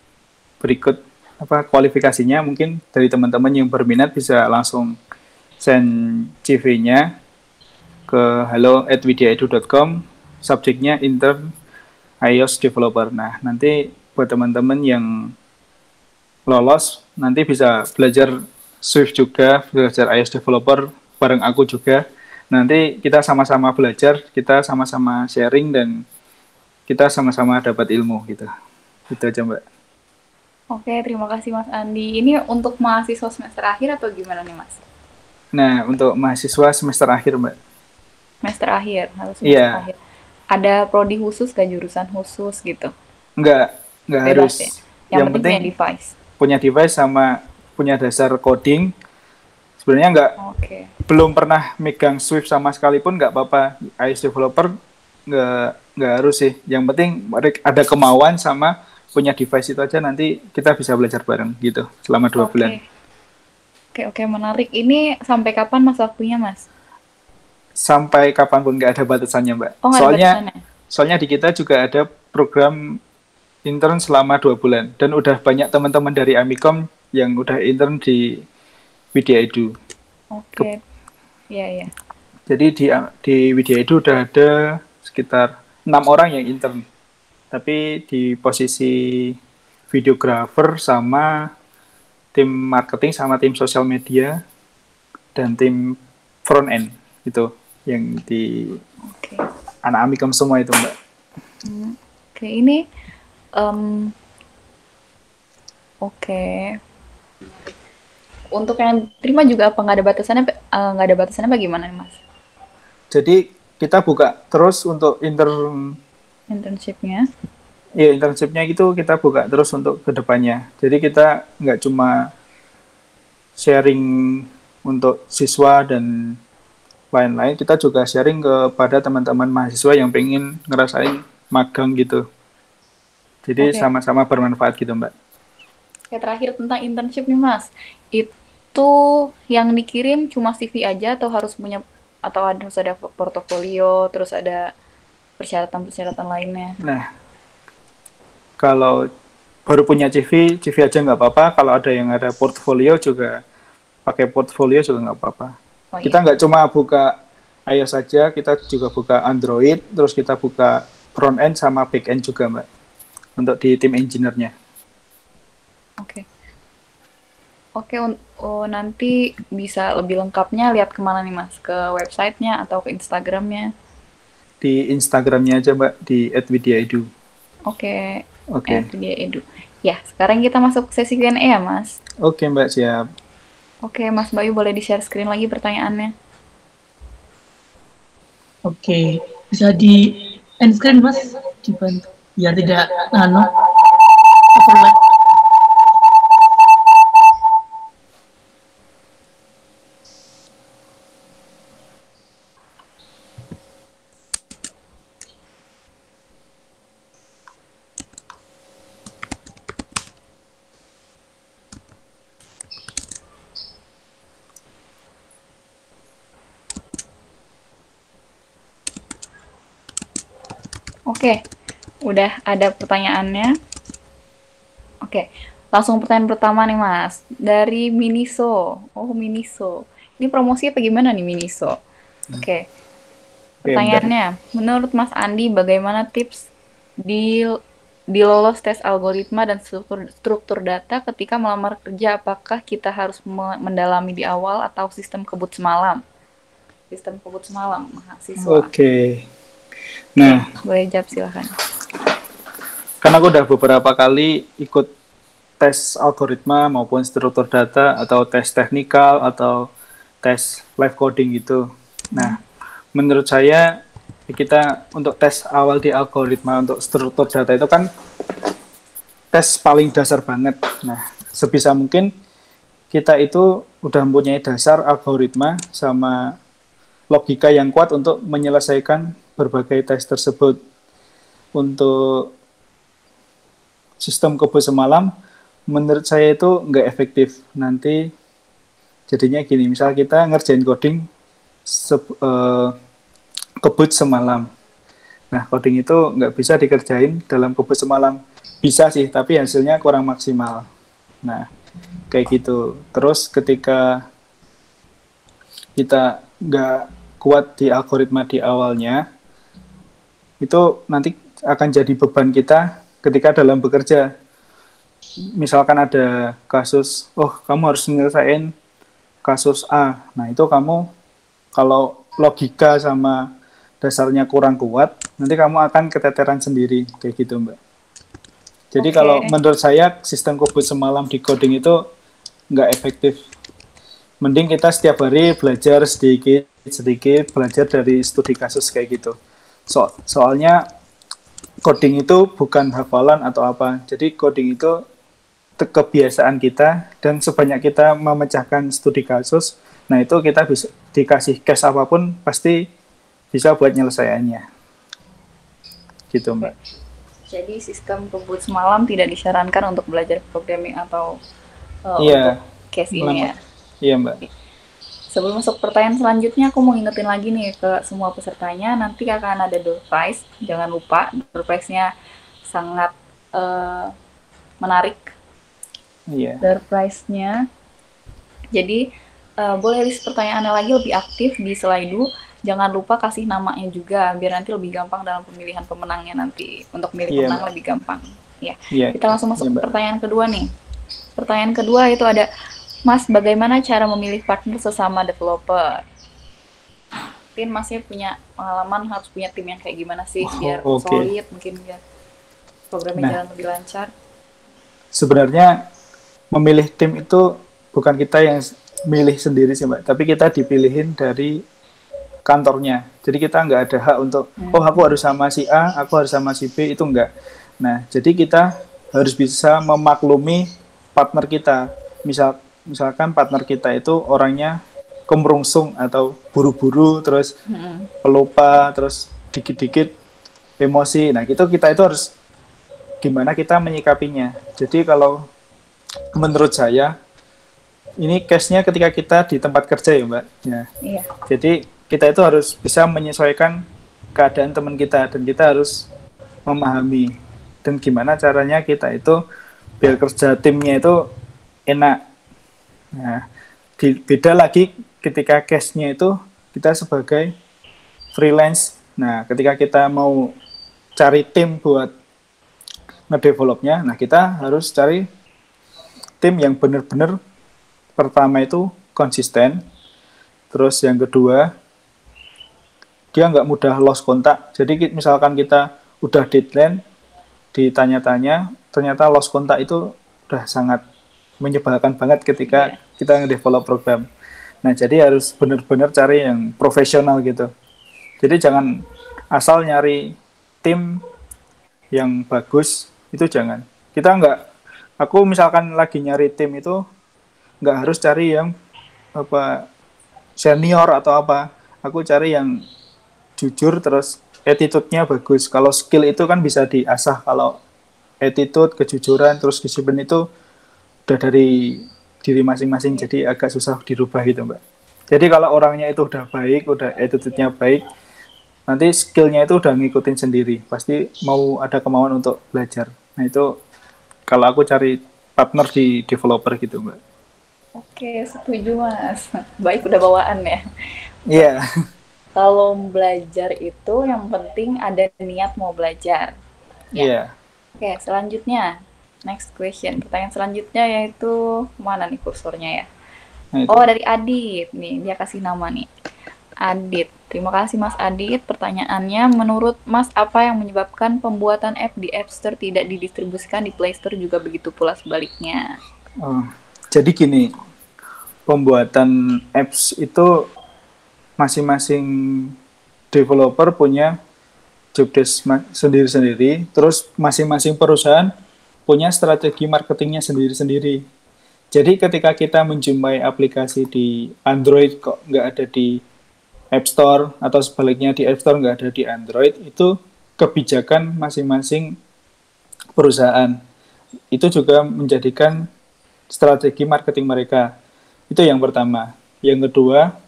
berikut kualifikasinya. Mungkin dari teman-teman yang berminat bisa langsung send CV-nya ke hello@widyaedu.com, subjeknya intern iOS developer. Nah, nanti buat teman-teman yang lolos, nanti bisa belajar Swift juga, belajar iOS developer bareng aku juga. Nanti kita sama-sama belajar, kita sama-sama sharing, dan kita sama-sama dapat ilmu gitu. Itu aja, Mbak. Oke, terima kasih Mas Andi. Ini untuk mahasiswa semester akhir atau gimana nih, Mas? Nah, untuk mahasiswa semester akhir, Mbak. Semester akhir, harus semester akhir. Ada prodi khusus, gak jurusan khusus gitu? Enggak harus. Ya? Yang penting punya device. Punya device sama punya dasar coding. Sebenarnya belum pernah megang Swift sama sekalipun nggak apa-apa. iOS developer nggak harus sih. Yang penting ada kemauan sama punya device itu aja, nanti kita bisa belajar bareng gitu selama 2 bulan. Oke, menarik. Ini sampai kapan Mas waktunya, Mas? Sampai kapanpun, nggak ada batasannya, Mbak. Oh, soalnya di kita juga ada program intern selama 2 bulan, dan udah banyak teman-teman dari Amikom yang udah intern di Widya Edu. Oke. Iya. Jadi di Widya Edu udah ada sekitar 6 orang yang intern. Tapi di posisi videographer sama tim marketing sama tim sosial media dan tim front end itu yang di anak Amikom semua itu, Mbak. Oke, ini untuk yang terima juga apa nggak ada batasannya bagaimana, Mas? Jadi kita buka terus untuk internshipnya. Iya, internshipnya itu kita buka terus untuk kedepannya. Jadi kita nggak cuma sharing untuk siswa dan lain-lain, kita juga sharing kepada teman-teman mahasiswa yang pengen ngerasain magang gitu. Jadi sama-sama bermanfaat gitu, Mbak. Oke, terakhir tentang internship nih, Mas. Itu yang dikirim cuma CV aja atau harus ada portofolio, terus ada persyaratan-persyaratan lainnya? Nah, kalau baru punya CV aja nggak apa-apa. Kalau ada yang ada portfolio juga, pakai portfolio juga nggak apa-apa. Kita nggak cuma buka iOS saja, kita juga buka Android, terus kita buka front end sama back end juga, Mbak, untuk di tim engineer-nya. Oke. Oke, nanti bisa lebih lengkapnya lihat kemana nih Mas? Ke websitenya atau ke Instagramnya? Di Instagramnya aja Mbak, di @widyaedu. Oke, Oke. Widya Edu. Ya, sekarang kita masuk ke sesi Q&A ya Mas? Oke Mbak, siap. Oke, Mas Bayu boleh di-share screen lagi pertanyaannya? Oke, bisa di end screen Mas, dibantu biar tidak overlap. Oke, udah ada pertanyaannya. Oke, langsung pertanyaan pertama nih Mas. Dari Miniso. Oh, Miniso. Ini promosinya apa gimana nih Miniso? Oke, pertanyaannya. Menurut Mas Andi, bagaimana tips di lolos tes algoritma dan struktur data ketika melamar kerja? Apakah kita harus mendalami di awal atau sistem kebut semalam? Sistem kebut semalam, mahasiswa. Oke. Nah, boleh jawab silahkan. Karena aku udah beberapa kali ikut tes algoritma maupun struktur data atau tes teknikal atau tes live coding gitu. Nah, menurut saya kita untuk tes awal di algoritma untuk struktur data itu kan tes paling dasar banget. Nah, sebisa mungkin kita itu udah mempunyai dasar algoritma sama logika yang kuat untuk menyelesaikan berbagai tes tersebut. Untuk sistem kebut semalam, menurut saya itu nggak efektif. Nanti jadinya gini, misal kita ngerjain coding kebut semalam. Nah, coding itu nggak bisa dikerjain dalam kebut semalam. Bisa sih, tapi hasilnya kurang maksimal. Nah, kayak gitu. Terus ketika kita nggak kuat di algoritma di awalnya, itu nanti akan jadi beban kita ketika dalam bekerja. Misalkan ada kasus, oh kamu harus menyelesaikan kasus A. Nah itu kamu kalau logika sama dasarnya kurang kuat, nanti kamu akan keteteran sendiri, kayak gitu Mbak. Jadi kalau menurut saya sistem kebut semalam di coding itu nggak efektif. Mending kita setiap hari belajar sedikit belajar dari studi kasus kayak gitu. Soalnya coding itu bukan hafalan atau apa. Jadi coding itu kebiasaan kita, dan sebanyak kita memecahkan studi kasus, nah itu kita bisa dikasih case apapun pasti bisa buat nyelesaiannya. Gitu Mbak. Jadi sistem kebut semalam tidak disarankan untuk belajar programming atau untuk case ini ya. Iya Mbak. Sebelum masuk pertanyaan selanjutnya, aku mau ingetin lagi nih ke semua pesertanya, nanti akan ada door prize. Jangan lupa, door prize-nya sangat menarik. Iya. Door prize-nya. Jadi, boleh list pertanyaannya lagi lebih aktif di Slido. Jangan lupa kasih namanya juga, biar nanti lebih gampang dalam pemilihan pemenangnya nanti. Untuk milih pemenang lebih gampang. Ya. Kita langsung masuk ke pertanyaan kedua nih. Pertanyaan kedua itu ada, Mas, bagaimana cara memilih partner sesama developer? Mungkin Masnya punya pengalaman harus punya tim yang kayak gimana sih biar solid, mungkin biar programnya jalan lebih lancar. Sebenarnya memilih tim itu bukan kita yang milih sendiri sih Mbak, tapi kita dipilihin dari kantornya. Jadi kita nggak ada hak untuk, oh aku harus sama si A, aku harus sama si B, itu enggak. Nah, jadi kita harus bisa memaklumi partner kita. Misalkan partner kita itu orangnya kemerungsung atau buru-buru, terus pelupa, terus dikit-dikit emosi. Nah, kita itu harus gimana kita menyikapinya. Jadi kalau menurut saya, ini case-nya ketika kita di tempat kerja ya Mbak. Ya. Iya. Jadi kita itu harus bisa menyesuaikan keadaan teman kita, dan kita harus memahami dan gimana caranya kita itu biar kerja timnya itu enak. Nah, beda lagi ketika case-nya itu kita sebagai freelance. Nah, ketika kita mau cari tim buat ngedevelopnya, nah kita harus cari tim yang benar-benar pertama itu konsisten, terus yang kedua dia nggak mudah lost kontak. Jadi misalkan kita udah deadline, ditanya-tanya, ternyata lost kontak itu udah sangat menyebalkan banget ketika kita nge-develop program. Nah, jadi harus benar-benar cari yang profesional gitu. Jadi jangan asal nyari tim yang bagus, itu jangan. Aku misalkan lagi nyari tim itu, nggak harus cari yang senior atau apa. Aku cari yang jujur terus attitude-nya bagus. Kalau skill itu kan bisa diasah. Kalau attitude, kejujuran, terus disiplin itu udah dari diri masing-masing, jadi agak susah dirubah gitu, Mbak. Jadi kalau orangnya itu udah baik, udah attitude-nya baik, nanti skill-nya itu udah ngikutin sendiri. Pasti mau ada kemauan untuk belajar. Nah itu kalau aku cari partner di developer gitu, Mbak. Oke, setuju Mas. Baik udah bawaan ya. Iya. Kalau belajar itu yang penting ada niat mau belajar. Iya. Oke, selanjutnya. Next question. Pertanyaan selanjutnya yaitu mana nih kursornya ya? Nah, oh, dari Adit. Nih, dia kasih nama nih. Adit. Terima kasih Mas Adit. Pertanyaannya, menurut Mas apa yang menyebabkan pembuatan app di App Store tidak didistribusikan di Play Store juga begitu pula sebaliknya? Oh, jadi gini, pembuatan apps itu masing-masing developer punya job desk sendiri-sendiri, terus masing-masing perusahaan punya strategi marketingnya sendiri-sendiri. Jadi ketika kita menjumpai aplikasi di Android kok nggak ada di App Store, atau sebaliknya di App Store nggak ada di Android, itu kebijakan masing-masing perusahaan. Itu juga menjadikan strategi marketing mereka. Itu yang pertama. Yang kedua,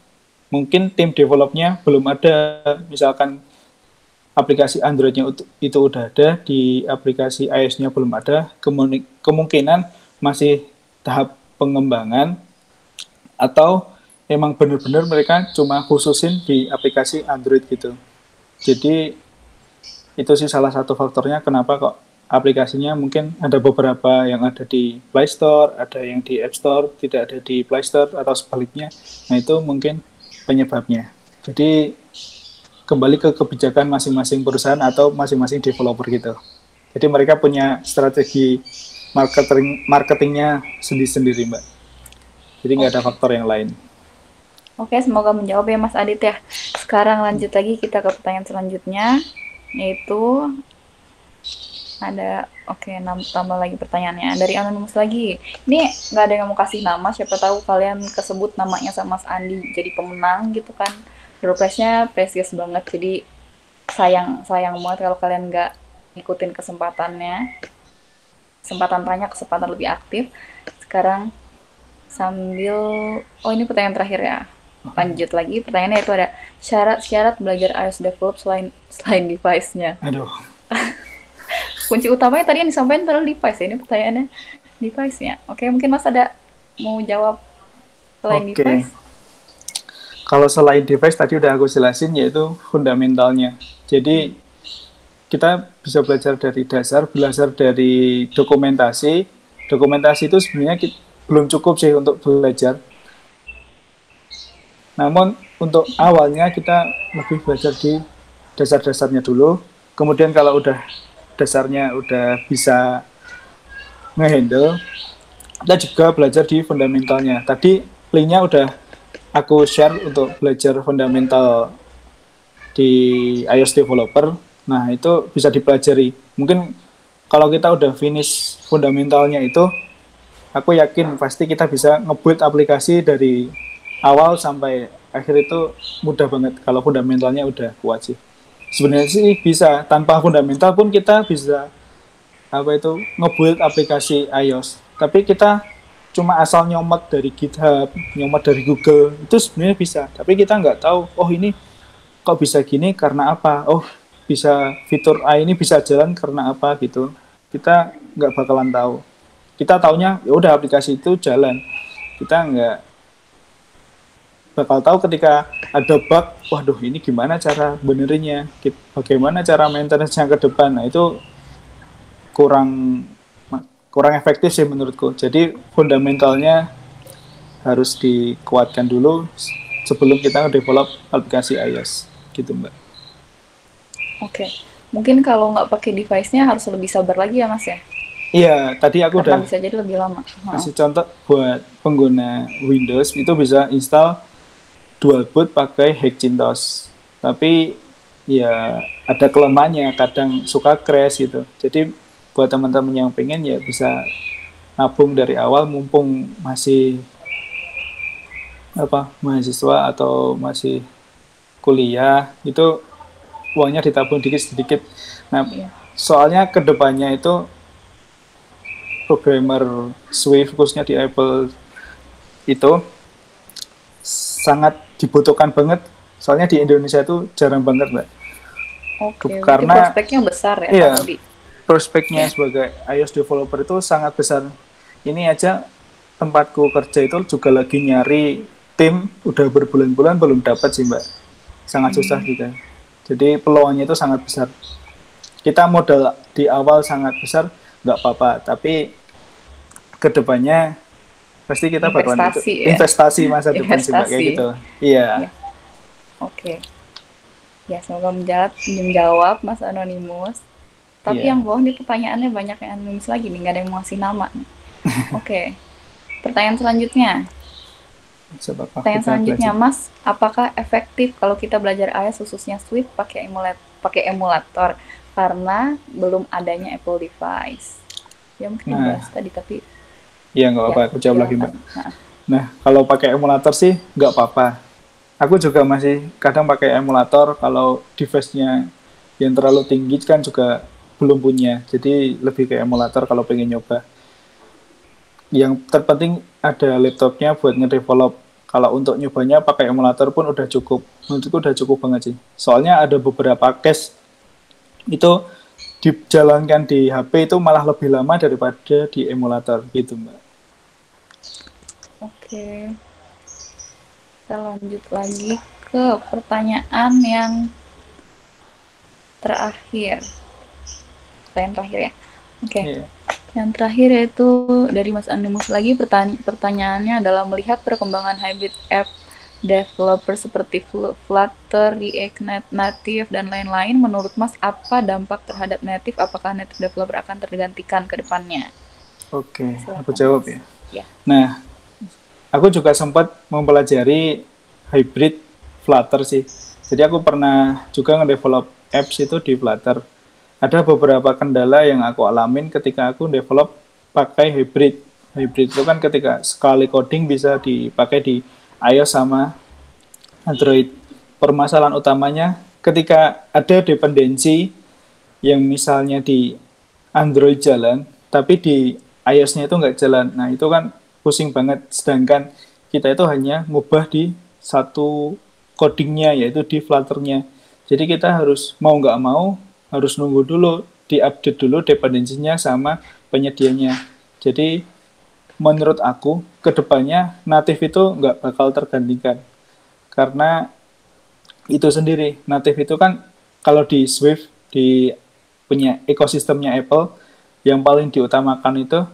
mungkin tim developnya belum ada, misalkan aplikasi Android-nya itu udah ada, di aplikasi iOS-nya belum ada, kemungkinan masih tahap pengembangan, atau emang benar-benar mereka cuma khususin di aplikasi Android gitu. Jadi itu sih salah satu faktornya kenapa kok aplikasinya mungkin ada beberapa yang ada di Play Store, ada yang di App Store, tidak ada di Play Store, atau sebaliknya. Nah itu mungkin penyebabnya. Jadi kembali ke kebijakan masing-masing perusahaan atau masing-masing developer gitu. Jadi mereka punya strategi marketingnya sendiri-sendiri, Mbak. Jadi nggak ada faktor yang lain. Oke, semoga menjawab ya Mas Adit ya. Sekarang lanjut lagi kita ke pertanyaan selanjutnya, yaitu ada, tambah lagi pertanyaannya dari anonimus lagi. Ini nggak ada yang mau kasih nama, siapa tahu kalian kesebut namanya sama Mas Andi jadi pemenang gitu kan. Door prize-nya precious banget, jadi sayang banget kalau kalian nggak ikutin kesempatan tanya, kesempatan lebih aktif. Sekarang sambil, ini pertanyaan terakhir ya. Lanjut lagi, pertanyaannya itu ada syarat-syarat belajar iOS develop selain device-nya. Aduh. Kunci utamanya tadi yang disampaikan adalah device ya, ini pertanyaannya device-nya. Oke, mungkin Mas ada mau jawab selain device? Kalau selain device tadi udah aku jelasin, yaitu fundamentalnya. Jadi kita bisa belajar dari dasar, belajar dari dokumentasi. Dokumentasi itu sebenarnya belum cukup sih untuk belajar. Namun untuk awalnya kita lebih belajar di dasar-dasarnya dulu. Kemudian kalau udah dasarnya udah bisa ngehandle, kita juga belajar di fundamentalnya. Tadi linknya udah aku share untuk belajar fundamental di iOS developer. Nah itu bisa dipelajari. Mungkin kalau kita udah finish fundamentalnya itu, aku yakin pasti kita bisa nge-build aplikasi dari awal sampai akhir itu mudah banget kalau fundamentalnya udah kuat sih. Sebenarnya sih bisa, tanpa fundamental pun kita bisa nge-build aplikasi iOS. Tapi kita cuma asal nyomot dari GitHub, nyomot dari Google, itu sebenarnya bisa. Tapi kita nggak tahu, oh ini kok bisa gini karena apa? Oh bisa fitur A ini bisa jalan karena apa gitu. Kita nggak bakalan tahu. Kita taunya ya udah aplikasi itu jalan. Kita nggak bakal tahu ketika ada bug, waduh ini gimana cara benerinnya, bagaimana cara maintenance-nya ke depan. Nah itu kurang kurang efektif sih menurutku. Jadi fundamentalnya harus dikuatkan dulu sebelum kita develop aplikasi iOS gitu Mbak. Oke. Mungkin kalau nggak pakai device-nya harus lebih sabar lagi ya Mas ya? Iya, tadi aku Karena udah bisa jadi lebih lama. kasih contoh buat pengguna Windows itu bisa install dual boot pakai Hackintosh. Tapi ya ada kelemahannya, kadang suka crash gitu. Jadi buat teman-teman yang pengen ya bisa nabung dari awal mumpung masih mahasiswa atau masih kuliah itu uangnya ditabung dikit-sedikit. Nah, Iya. soalnya kedepannya itu programmer Swift khususnya di Apple itu sangat dibutuhkan banget. Soalnya di Indonesia itu jarang banget, Mbak. Oke, Karena prospeknya besar ya iya, kalau di prospeknya sebagai iOS developer itu sangat besar. Ini aja tempatku kerja itu juga lagi nyari tim udah berbulan-bulan belum dapat sih, Mbak. Sangat susah juga. Jadi peluangnya itu sangat besar. Kita modal di awal sangat besar, nggak apa-apa. Tapi kedepannya pasti kita bakalan itu investasi masa depan sih, Mbak, kayak gitu. Iya. Oke. Ya, semoga menjawab Mas Anonymous. Tapi yang bawah nih pertanyaannya banyak yang anonimus lagi nih, nggak ada yang mau ngasih nama. Oke. Pertanyaan selanjutnya. Pertanyaan selanjutnya, Mas, apakah efektif kalau kita belajar iOS khususnya Swift pakai emulator karena belum adanya Apple device? Ya mungkin dibahas tadi, tapi iya nggak apa-apa, aku jawab lagi Mbak. Nah, kalau pakai emulator sih nggak apa-apa. Aku juga masih kadang pakai emulator kalau device-nya yang terlalu tinggi kan juga belum punya. Jadi lebih ke emulator kalau pengen nyoba. Yang terpenting ada laptopnya buat ngedevelop. Kalau untuk nyobanya pakai emulator pun udah cukup. Menurutku udah cukup banget sih. Soalnya ada beberapa case itu dijalankan di HP itu malah lebih lama daripada di emulator gitu Mbak. Oke. Kita lanjut lagi ke pertanyaan yang terakhir. Pertanyaan terakhir ya. Oke. Yang terakhir yaitu dari Mas Anonymous lagi, pertanyaannya adalah melihat perkembangan hybrid app developer seperti Flutter, React Native, dan lain-lain, menurut Mas apa dampak terhadap native? Apakah native developer akan tergantikan ke depannya? Oke, aku jawab ya. Nah, aku juga sempat mempelajari hybrid Flutter sih. Jadi aku pernah juga ngedevelop apps itu di Flutter. Ada beberapa kendala yang aku alamin ketika aku develop pakai hybrid. Hybrid itu kan ketika sekali coding bisa dipakai di iOS sama Android. Permasalahan utamanya ketika ada dependensi yang misalnya di Android jalan, tapi di iOS-nya itu nggak jalan. Nah, itu kan pusing banget. Sedangkan kita itu hanya ngubah di satu codingnya, yaitu di Flutter-nya. Jadi kita harus mau nggak mau, harus nunggu dulu, diupdate dulu dependensinya sama penyedianya. Jadi menurut aku, kedepannya native itu nggak bakal tergantikan. Karena itu sendiri, native itu kan kalau di Swift, di punya ekosistemnya Apple, yang paling diutamakan itu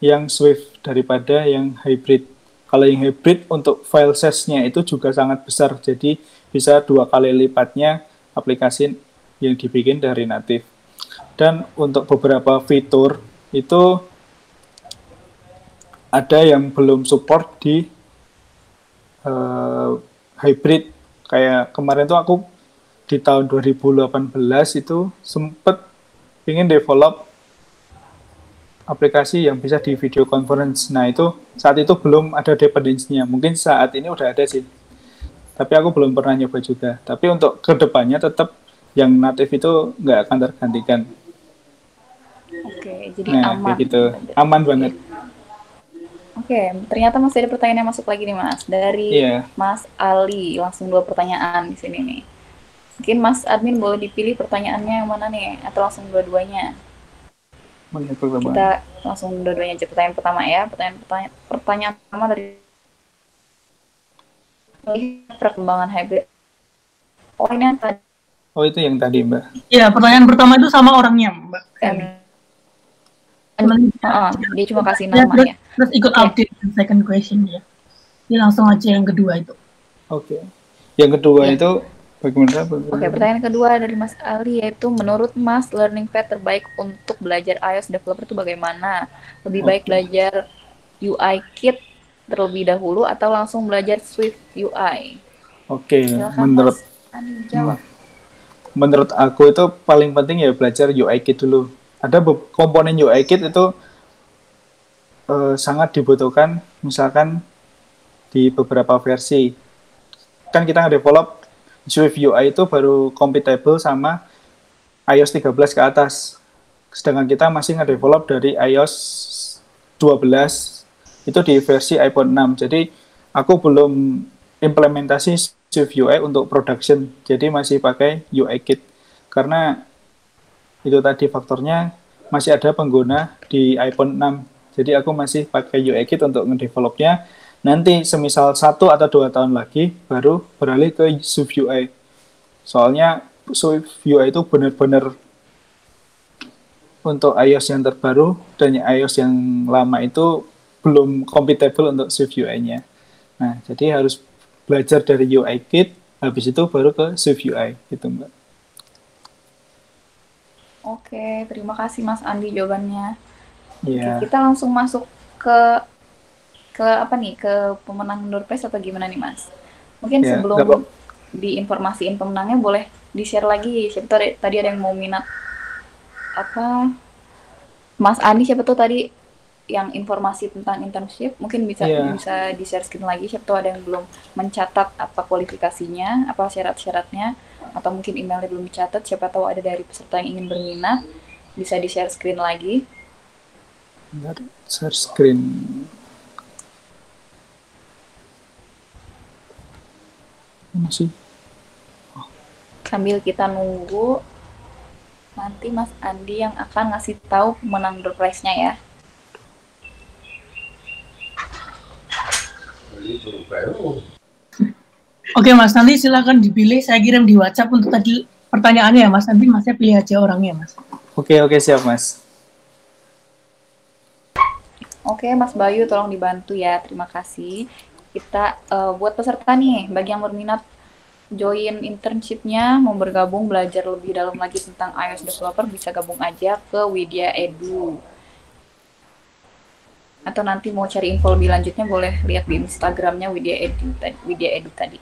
yang Swift daripada yang hybrid. Kalau yang hybrid untuk file size-nya itu juga sangat besar, jadi bisa 2 kali lipatnya aplikasi yang dibikin dari native. Dan untuk beberapa fitur itu ada yang belum support di hybrid. Kayak kemarin tuh aku di tahun 2018 itu sempet ingin develop aplikasi yang bisa di video conference. Nah itu saat itu belum ada dependensinya. Mungkin saat ini udah ada sih. Tapi aku belum pernah nyoba juga. Tapi untuk kedepannya tetap yang native itu nggak akan tergantikan. Oke, jadi aman. Gitu. Aman banget. Oke, ternyata masih ada pertanyaan yang masuk lagi nih Mas. Dari Mas Ali, langsung 2 pertanyaan di sini nih. Mungkin Mas admin boleh dipilih pertanyaannya yang mana nih? Atau langsung dua-duanya? Kita langsung dua-duanya aja. Pertanyaan pertama ya. Pertanyaan pertama dari perkembangan hybrid. Oh, ini yang tadi. Oh, itu yang tadi, Mbak. Iya, pertanyaan pertama itu sama orangnya, Mbak. Dia cuma kasih nama ya. Terus ikut update second question ya. Dia langsung aja yang kedua itu. Oke. Yang kedua itu bagaimana? Oke, pertanyaan kedua dari Mas Ali yaitu menurut Mas learning path terbaik untuk belajar iOS developer itu bagaimana? Lebih baik belajar UI Kit terlebih dahulu atau langsung belajar Swift UI? Oke, menurut aku itu paling penting ya belajar UI Kit dulu. Ada komponen UI Kit itu sangat dibutuhkan, misalkan di beberapa versi. Kan kita nge-develop Swift UI itu baru compatible sama iOS 13 ke atas. Sedangkan kita masih nge-develop dari iOS 12 itu di versi iPhone 6. Jadi aku belum implementasi Swift UI untuk production. Jadi masih pakai UI Kit. Karena itu tadi faktornya masih ada pengguna di iPhone 6. Jadi aku masih pakai UI Kit untuk nge-developnya. Nanti semisal 1 atau 2 tahun lagi baru beralih ke Swift UI. Soalnya Swift UI itu benar-benar untuk iOS yang terbaru dan iOS yang lama itu belum compatible untuk Swift UI-nya. Nah, jadi harus belajar dari UI Kit, habis itu baru ke Swift UI gitu, Mbak. Oke, terima kasih Mas Andi jawabannya. Yeah. Oke, kita langsung masuk ke apa nih, ke pemenang door prize atau gimana nih Mas? Mungkin sebelum diinformasiin pemenangnya boleh di-share lagi, siapa tahu tadi ada yang mau minat apa Mas Andi, siapa tahu tadi yang informasi tentang internship mungkin bisa di-share screen lagi, siapa tahu ada yang belum mencatat apa kualifikasinya, apa syarat-syaratnya, atau mungkin emailnya belum dicatat, siapa tahu ada dari peserta yang ingin berminat, bisa di-share screen lagi. Share screen. Masih. Sambil kita nunggu, nanti Mas Andi yang akan ngasih tahu pemenang door prize-nya ya. Oke Mas, nanti silakan dipilih. Saya kirim di WhatsApp untuk tadi pertanyaannya ya Mas. Nanti Masnya pilih aja orangnya Mas. Oke, siap Mas. Oke Mas Bayu, tolong dibantu ya. Terima kasih. Kita buat peserta nih, bagi yang berminat join internship-nya, mau bergabung belajar lebih dalam lagi tentang iOS developer, bisa gabung aja ke Widya Edu. Atau nanti mau cari info lebih lanjutnya boleh lihat di Instagramnya Widya Edu tadi.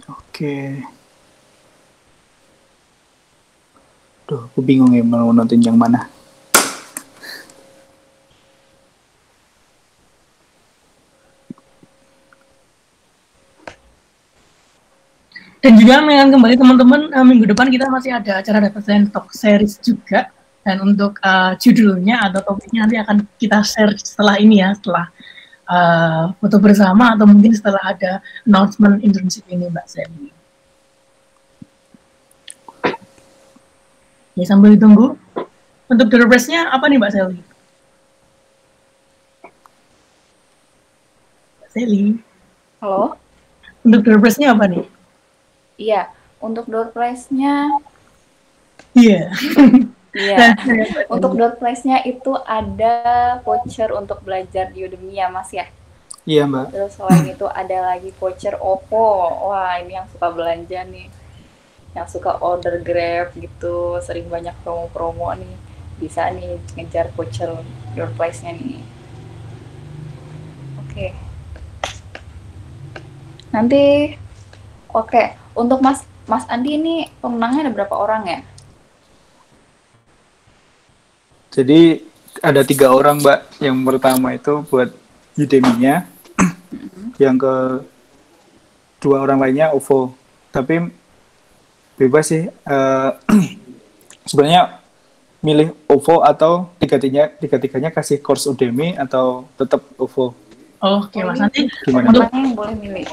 Oke. Duh, aku bingung ya mau nonton yang mana. Dan juga mengingatkan kembali teman-teman, minggu depan kita masih ada acara Data Science Talk Series juga. Dan untuk judulnya atau topiknya nanti akan kita share setelah ini ya, setelah foto bersama atau mungkin setelah ada announcement internship ini Mbak Sally. Ya, sambil ditunggu. Untuk door prize-nya apa nih Mbak Sally? Mbak Sally. Halo? Untuk door prize-nya apa nih? Iya, untuk door prize-nya Iya. Iya. Untuk door prize-nya itu ada voucher untuk belajar di Udemy ya Mas ya? Iya Mbak. Terus selain itu ada lagi voucher Oppo. Wah, ini yang suka belanja nih. Yang suka order Grab gitu, sering banyak promo-promo nih, bisa nih ngejar voucher door prize-nya nih. Oke. Nanti untuk Mas Andi ini pemenangnya ada berapa orang ya? Jadi ada 3 orang Mbak. Yang pertama itu buat Udemy-nya, yang kedua orang lainnya OVO. Tapi bebas sih, sebenarnya milih OVO atau tiga-tiganya kasih course Udemy atau tetap OVO. Oke Mas, nanti gimana yang boleh milih?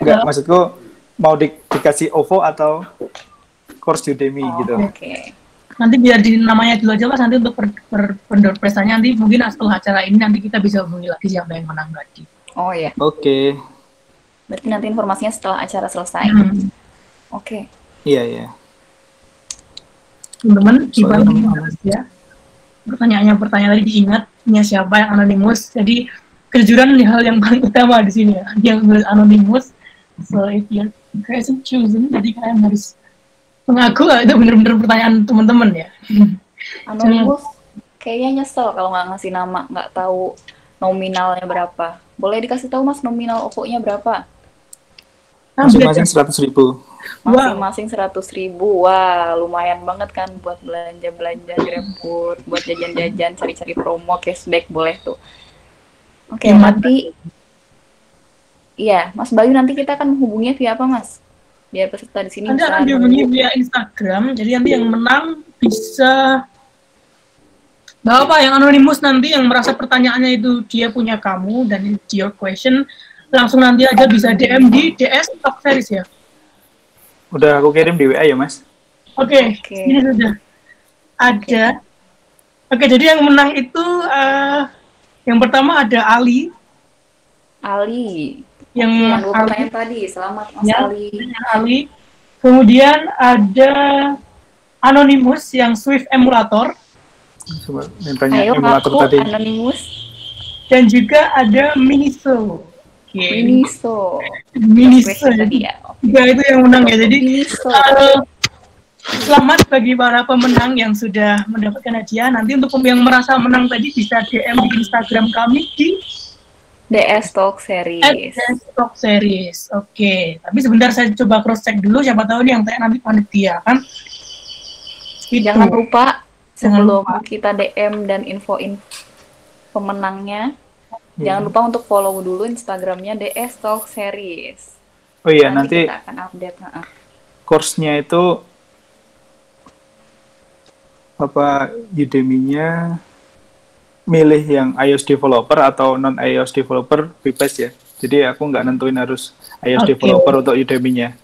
Enggak, maksudku mau dikasih OVO atau course Udemy gitu. Oke. Nanti biar di namanya dulu aja Mas, nanti untuk pendor prestasinya nanti mungkin setelah acara ini nanti kita bisa hubungi lagi siapa yang menang tadi. Oh ya. Oke. Berarti nanti informasinya setelah acara selesai. Oke. Iya. Teman-teman, gimana ya? Pertanyaan tadi diingat, punya siapa yang anonimus. Jadi kejujuran hal yang paling utama di sini ya, yang anonimus. So if you guys have chosen, jadi kalian harus mengaku itu benar-benar pertanyaan teman-teman ya. Anonimus kayaknya nyesel kalau nggak ngasih nama, nggak tahu nominalnya berapa. Boleh dikasih tahu Mas nominal OVO-nya berapa? Masing-masing 100.000. Masing-masing 100.000. Wah, lumayan banget kan buat belanja-belanja GrabFood, buat jajan-jajan, cari-cari promo, cashback, boleh tuh. Oke, nanti iya, Mas Bayu nanti kita akan menghubunginya via apa, Mas? Biar peserta di sini Anda akan dihubungi via Instagram, jadi nanti yang menang bisa Bapak yang anonimus nanti yang merasa pertanyaannya itu dia punya kamu dan it's your question, langsung nanti aja bisa DM di DS Talk Series ya. Udah aku kirim di WA ya, Mas. Oke. Ini sudah ada. Oke, jadi yang menang itu yang pertama ada Ali. Yang pertanyaan tadi. Selamat Mas Ali. Kemudian ada Anonymous yang Swift Emulator. Coba yang tanya emulator tadi. Anonymous. Dan juga ada Miniso. Miniso. Tadi ya. Ya itu yang menang ya. Jadi selamat bagi para pemenang yang sudah mendapatkan hadiah. Nanti untuk yang merasa menang tadi bisa DM di Instagram kami di DS Talk Series. DS Talk Series. Oke. Tapi sebentar saya coba cross check dulu. Siapa tahu nih yang tanya nanti panitia kan. Jangan lupa sebelum kita DM dan infoin pemenangnya, jangan lupa untuk follow dulu Instagramnya DS Talk Series. Oh iya, nanti kita akan update. Course-nya itu Udemy-nya milih yang iOS developer atau non iOS developer bebas ya. Jadi aku nggak nentuin harus iOS developer untuk Udemy-nya.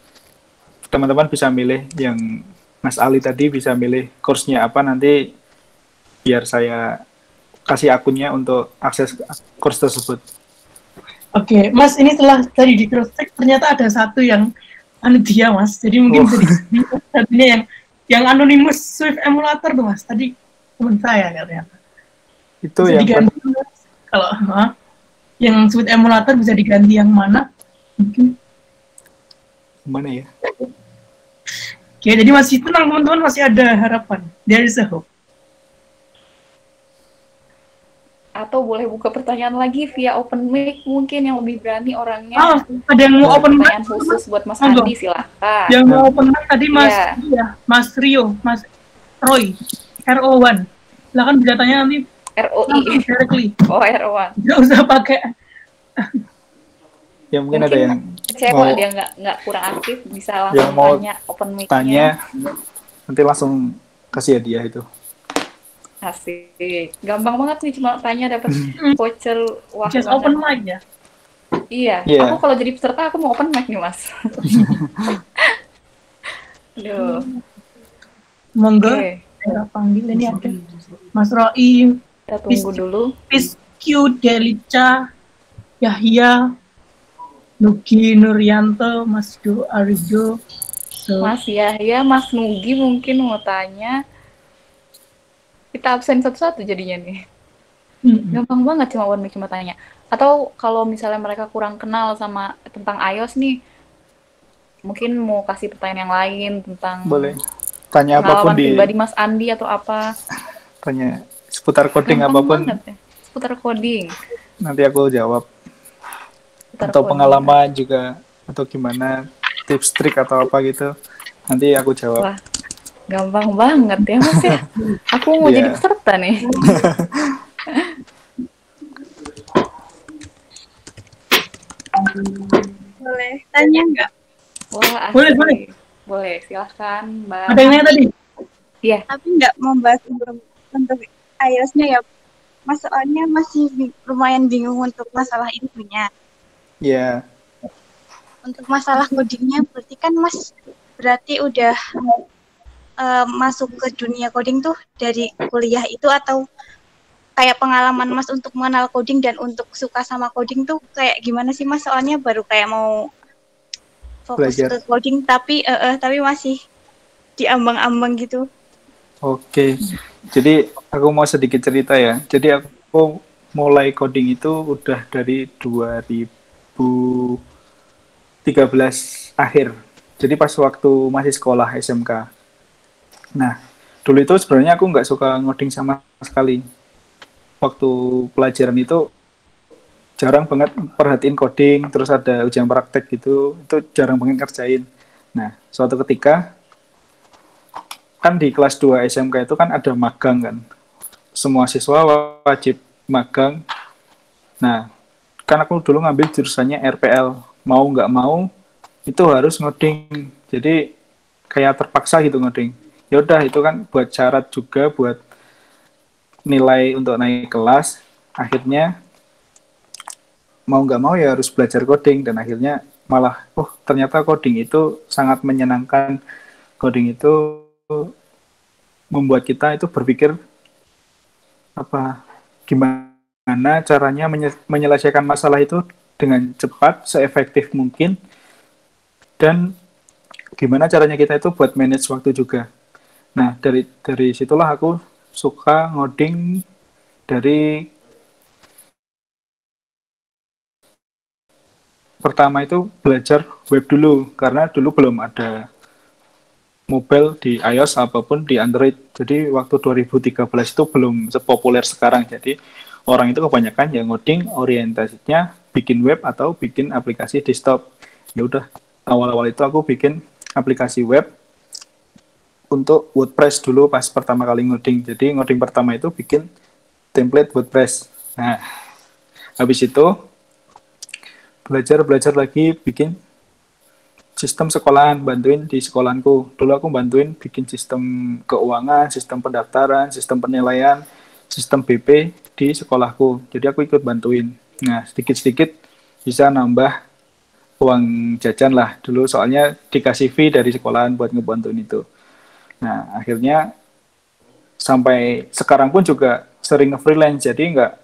Teman-teman bisa milih yang Mas Ali tadi, bisa milih course-nya apa, nanti biar saya kasih akunnya untuk akses course tersebut. Oke, Mas, ini setelah tadi di cross check ternyata ada satu yang dia, Mas. Jadi mungkin satunya yang Anonymous Swift Emulator tuh, Mas. Tadi teman saya ternyata. Itu bisa yang diganti, kalau yang Swift Emulator bisa diganti yang mana? Mungkin mana ya? Oke, jadi masih tenang teman-teman, masih ada harapan. There is a hope. Atau boleh buka pertanyaan lagi via open mic, mungkin yang lebih berani orangnya. Ada yang mau open mic? Pertanyaan khusus buat Mas Andi, silahkan. Yang mau open mic tadi Mas, Mas Rio, Mas Roy, RO1. Silahkan bisa tanya nanti. ROI. Directly. Oh, RO1. Nggak usah pakai. Ya mungkin ada yang kecewa dia nggak kurang aktif, bisa langsung yang mau tanya open mic-nya. Tanya, nanti langsung kasih hadiah itu. Asik. Gampang banget nih, cuma tanya dapat voucher uang. Just open mic ya? Iya. Aku kalau jadi peserta aku mau open mic nih, Mas. Aduh. Monggo. Kita panggil ini ada Mas Roy. Kita tunggu dulu. Rizky Delica, Yahya, Nugi Nuryanto, Mas Do Arjo. Mas Yahya, Mas Nugi mungkin mau tanya. Kita absen satu-satu jadinya nih. Gampang banget cuma tanya. Atau kalau misalnya mereka kurang kenal sama tentang iOS nih, mungkin mau kasih pertanyaan yang lain tentang boleh tanya apapun di pribadi Mas Andi atau apa. Tanya seputar coding apapun. Ya. Seputar coding. Nanti aku jawab. Atau pengalaman juga atau gimana, tips trik atau apa gitu. Nanti aku jawab. Wah. Gampang banget ya Mas ya. Aku mau jadi peserta nih. Boleh tanya nggak? Wah, boleh. Silahkan Mbak. Ada yang nanya tadi? Iya. Tapi nggak membahas untuk iOS-nya ya. Mas, soalnya masih lumayan bingung untuk masalah infonya. Iya. Untuk masalah codingnya, berarti kan Mas berarti udah masuk ke dunia coding tuh dari kuliah itu, atau kayak pengalaman Mas untuk mengenal coding dan untuk suka sama coding tuh kayak gimana sih Mas? Soalnya baru kayak mau fokus belajar. ke coding tapi masih diambang-ambang gitu. Oke, jadi aku mau sedikit cerita ya. Jadi aku mulai coding itu udah dari 2013 akhir. Jadi pas waktu masih sekolah SMK. Nah, dulu itu sebenarnya aku nggak suka ngoding sama sekali. Waktu pelajaran itu jarang banget perhatiin coding, terus ada ujian praktek gitu, itu jarang banget ngerjain. Nah, suatu ketika, kan di kelas 2 SMK itu kan ada magang kan, semua siswa wajib magang. Nah, kan aku dulu ngambil jurusannya RPL, mau nggak mau itu harus ngoding, jadi kayak terpaksa gitu ngoding. Ya udah itu kan buat syarat juga buat nilai untuk naik kelas. Akhirnya mau nggak mau ya harus belajar coding, dan akhirnya malah ternyata coding itu sangat menyenangkan. Coding itu membuat kita itu berpikir apa gimana caranya menyelesaikan masalah itu dengan cepat, seefektif mungkin, dan gimana caranya kita itu buat manage waktu juga. Nah, dari situlah aku suka ngoding. Dari pertama itu belajar web dulu, karena dulu belum ada mobile di iOS apapun di Android. Jadi waktu 2013 itu belum sepopuler sekarang. Jadi orang itu kebanyakan yang ngoding orientasinya bikin web atau bikin aplikasi desktop. Ya udah, awal-awal itu aku bikin aplikasi web untuk WordPress dulu pas pertama kali ngoding. Jadi ngoding pertama itu bikin template WordPress. Nah, habis itu belajar lagi bikin sistem sekolahan, bantuin di sekolahanku. Dulu aku bantuin bikin sistem keuangan, sistem pendaftaran, sistem penilaian, sistem BP di sekolahku. Jadi aku ikut bantuin. Nah, sedikit-sedikit bisa nambah uang jajan lah dulu, soalnya dikasih fee dari sekolahan buat ngebantuin itu. Nah, akhirnya sampai sekarang pun juga sering nge-freelance, jadi nggak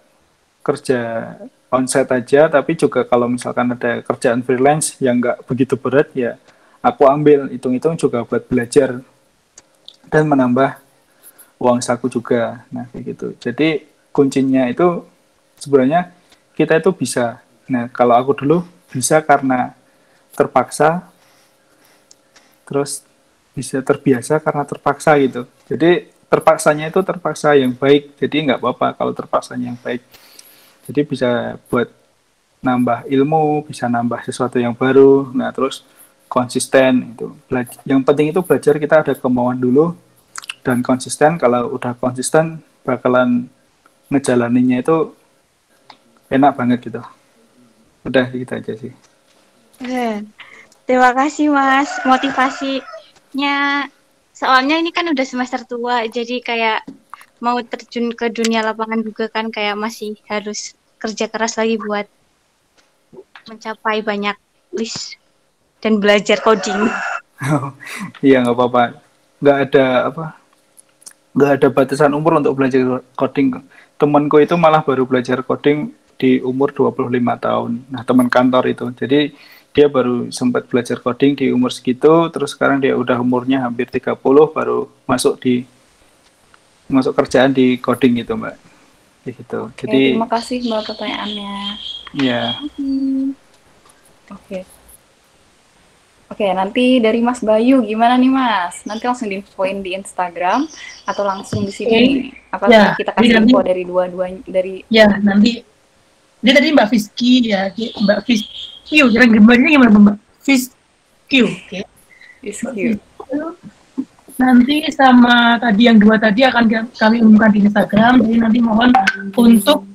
kerja onsite aja, tapi juga kalau misalkan ada kerjaan freelance yang nggak begitu berat, ya aku ambil, hitung-hitung juga buat belajar dan menambah uang saku juga. Nah, kayak gitu. Jadi kuncinya itu sebenarnya kita itu bisa. Nah, kalau aku dulu bisa karena terpaksa, terus bisa terbiasa karena terpaksa gitu. Jadi terpaksanya itu terpaksa yang baik, jadi nggak apa-apa kalau terpaksanya yang baik. Jadi bisa buat nambah ilmu, bisa nambah sesuatu yang baru. Nah, terus konsisten itu. Yang penting itu belajar kita ada kemauan dulu dan konsisten. Kalau udah konsisten bakalan ngejalaninnya itu enak banget gitu. Udah gitu aja sih. Terima kasih Mas, motivasinya. Soalnya ini kan udah semester tua, jadi kayak mau terjun ke dunia lapangan juga kan, kayak masih harus kerja keras lagi buat mencapai banyak list dan belajar coding. Iya, nggak apa-apa. Nggak ada batasan umur untuk belajar coding. Temanku itu malah baru belajar coding di umur 25 tahun. Nah, teman kantor itu. Jadi dia baru sempat belajar coding di umur segitu, terus sekarang dia udah umurnya hampir 30 baru masuk kerjaan di coding gitu, Mbak. Gitu. Jadi terima kasih Mbak pertanyaannya. ya. Oke, nanti dari Mas Bayu gimana nih Mas? Nanti langsung diinfoin di Instagram atau langsung di sini? Apa Ya, kita kasih jadi info dari dua-duanya dari? Ya, nanti dia tadi Mbak Fiski ya, Mbak Fiski, kira gimana Mbak Fiski? Oke. Fiski. Nanti sama tadi yang dua tadi akan kami umumkan di Instagram, jadi nanti mohon untuk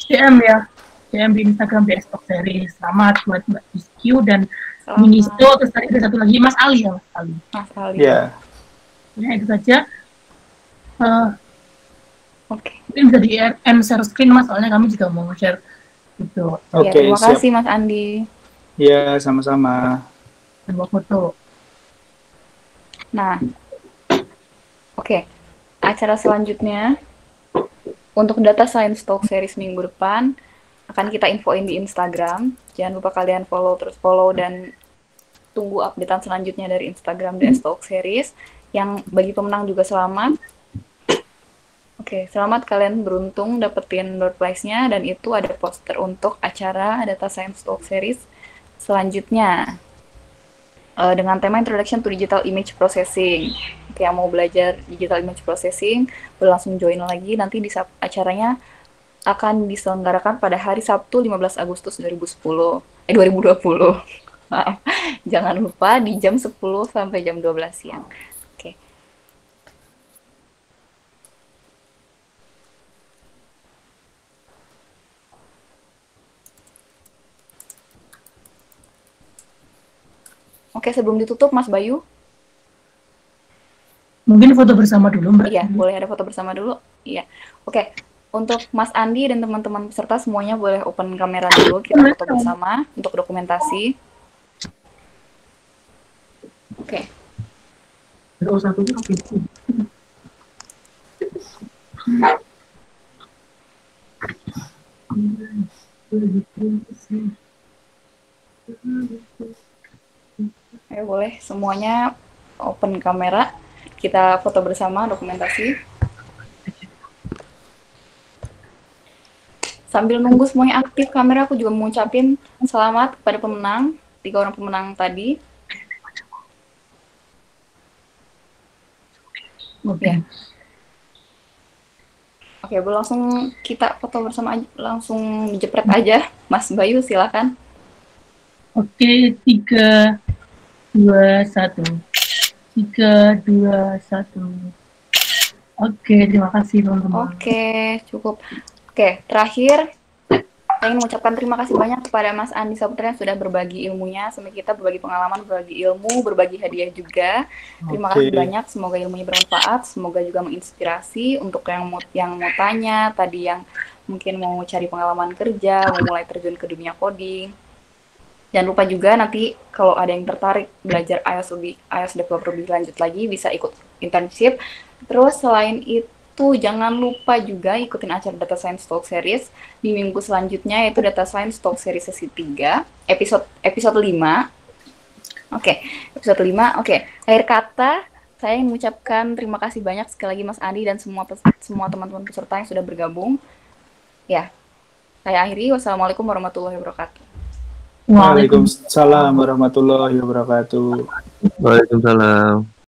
DM ya, DM di Instagram BS Talk Series. Selamat buat Mbak Fiski dan Ministo, terus tadi ada satu lagi Mas Ali ya, Mas Ali. Ya. Ya, itu saja. Oke. Mungkin bisa di share screen Mas, soalnya kami juga mau share gitu. Oke, terima kasih Mas Andi. Ya, sama-sama. Dan buat foto. Nah, oke. Acara selanjutnya untuk Data Science Talk Series minggu depan akan kita infoin di Instagram. Jangan lupa kalian follow dan tunggu updatean selanjutnya dari Instagram DS Talk Series. Yang bagi pemenang juga selamat. Oke, selamat kalian beruntung dapetin door prize-nya, dan itu ada poster untuk acara Data Science Talk Series selanjutnya. Dengan tema Introduction to Digital Image Processing. Oke, yang mau belajar Digital Image Processing, boleh langsung join lagi. Nanti di acaranya akan diselenggarakan pada hari Sabtu 15 Agustus 2020. Maaf. Jangan lupa di jam 10 sampai jam 12 siang. Oke. Oke, sebelum ditutup, Mas Bayu. Mungkin foto bersama dulu, Mbak. Iya, boleh ada foto bersama dulu. Iya. Oke, untuk Mas Andi dan teman-teman peserta semuanya boleh open kamera dulu. Kita foto bersama untuk dokumentasi. Oke. Ayo boleh semuanya open kamera, kita foto bersama dokumentasi. Sambil nunggu semuanya aktif kamera, aku juga mengucapin selamat kepada pemenang, 3 orang pemenang tadi. Oke. Oke, boleh langsung kita foto bersama aja, langsung dijepret aja. Mas Bayu silakan. Oke, 3, 2, 1. 3, 2, 1. Oke, terima kasih teman-teman. Oke, cukup. Oke, terakhir saya ingin mengucapkan terima kasih banyak kepada Mas Andi Saputra yang sudah berbagi ilmunya sama kita, berbagi pengalaman, berbagi ilmu, berbagi hadiah juga. Terima kasih banyak, semoga ilmunya bermanfaat, semoga juga menginspirasi untuk yang mau tanya, tadi yang mungkin mau cari pengalaman kerja, mau mulai terjun ke dunia coding. Jangan lupa juga nanti kalau ada yang tertarik belajar iOS developer lebih lanjut lagi, bisa ikut internship. Terus selain itu, jangan lupa juga ikutin acara Data Science Talk Series di minggu selanjutnya, yaitu Data Science Talk Series sesi 3, episode 5. Oke, episode 5. Oke, akhir kata, saya ingin mengucapkan terima kasih banyak sekali lagi Mas Andi dan semua teman-teman peserta yang sudah bergabung. Ya, saya akhiri. Wassalamualaikum warahmatullahi wabarakatuh. Waalaikumsalam warahmatullahi wabarakatuh. Waalaikumsalam.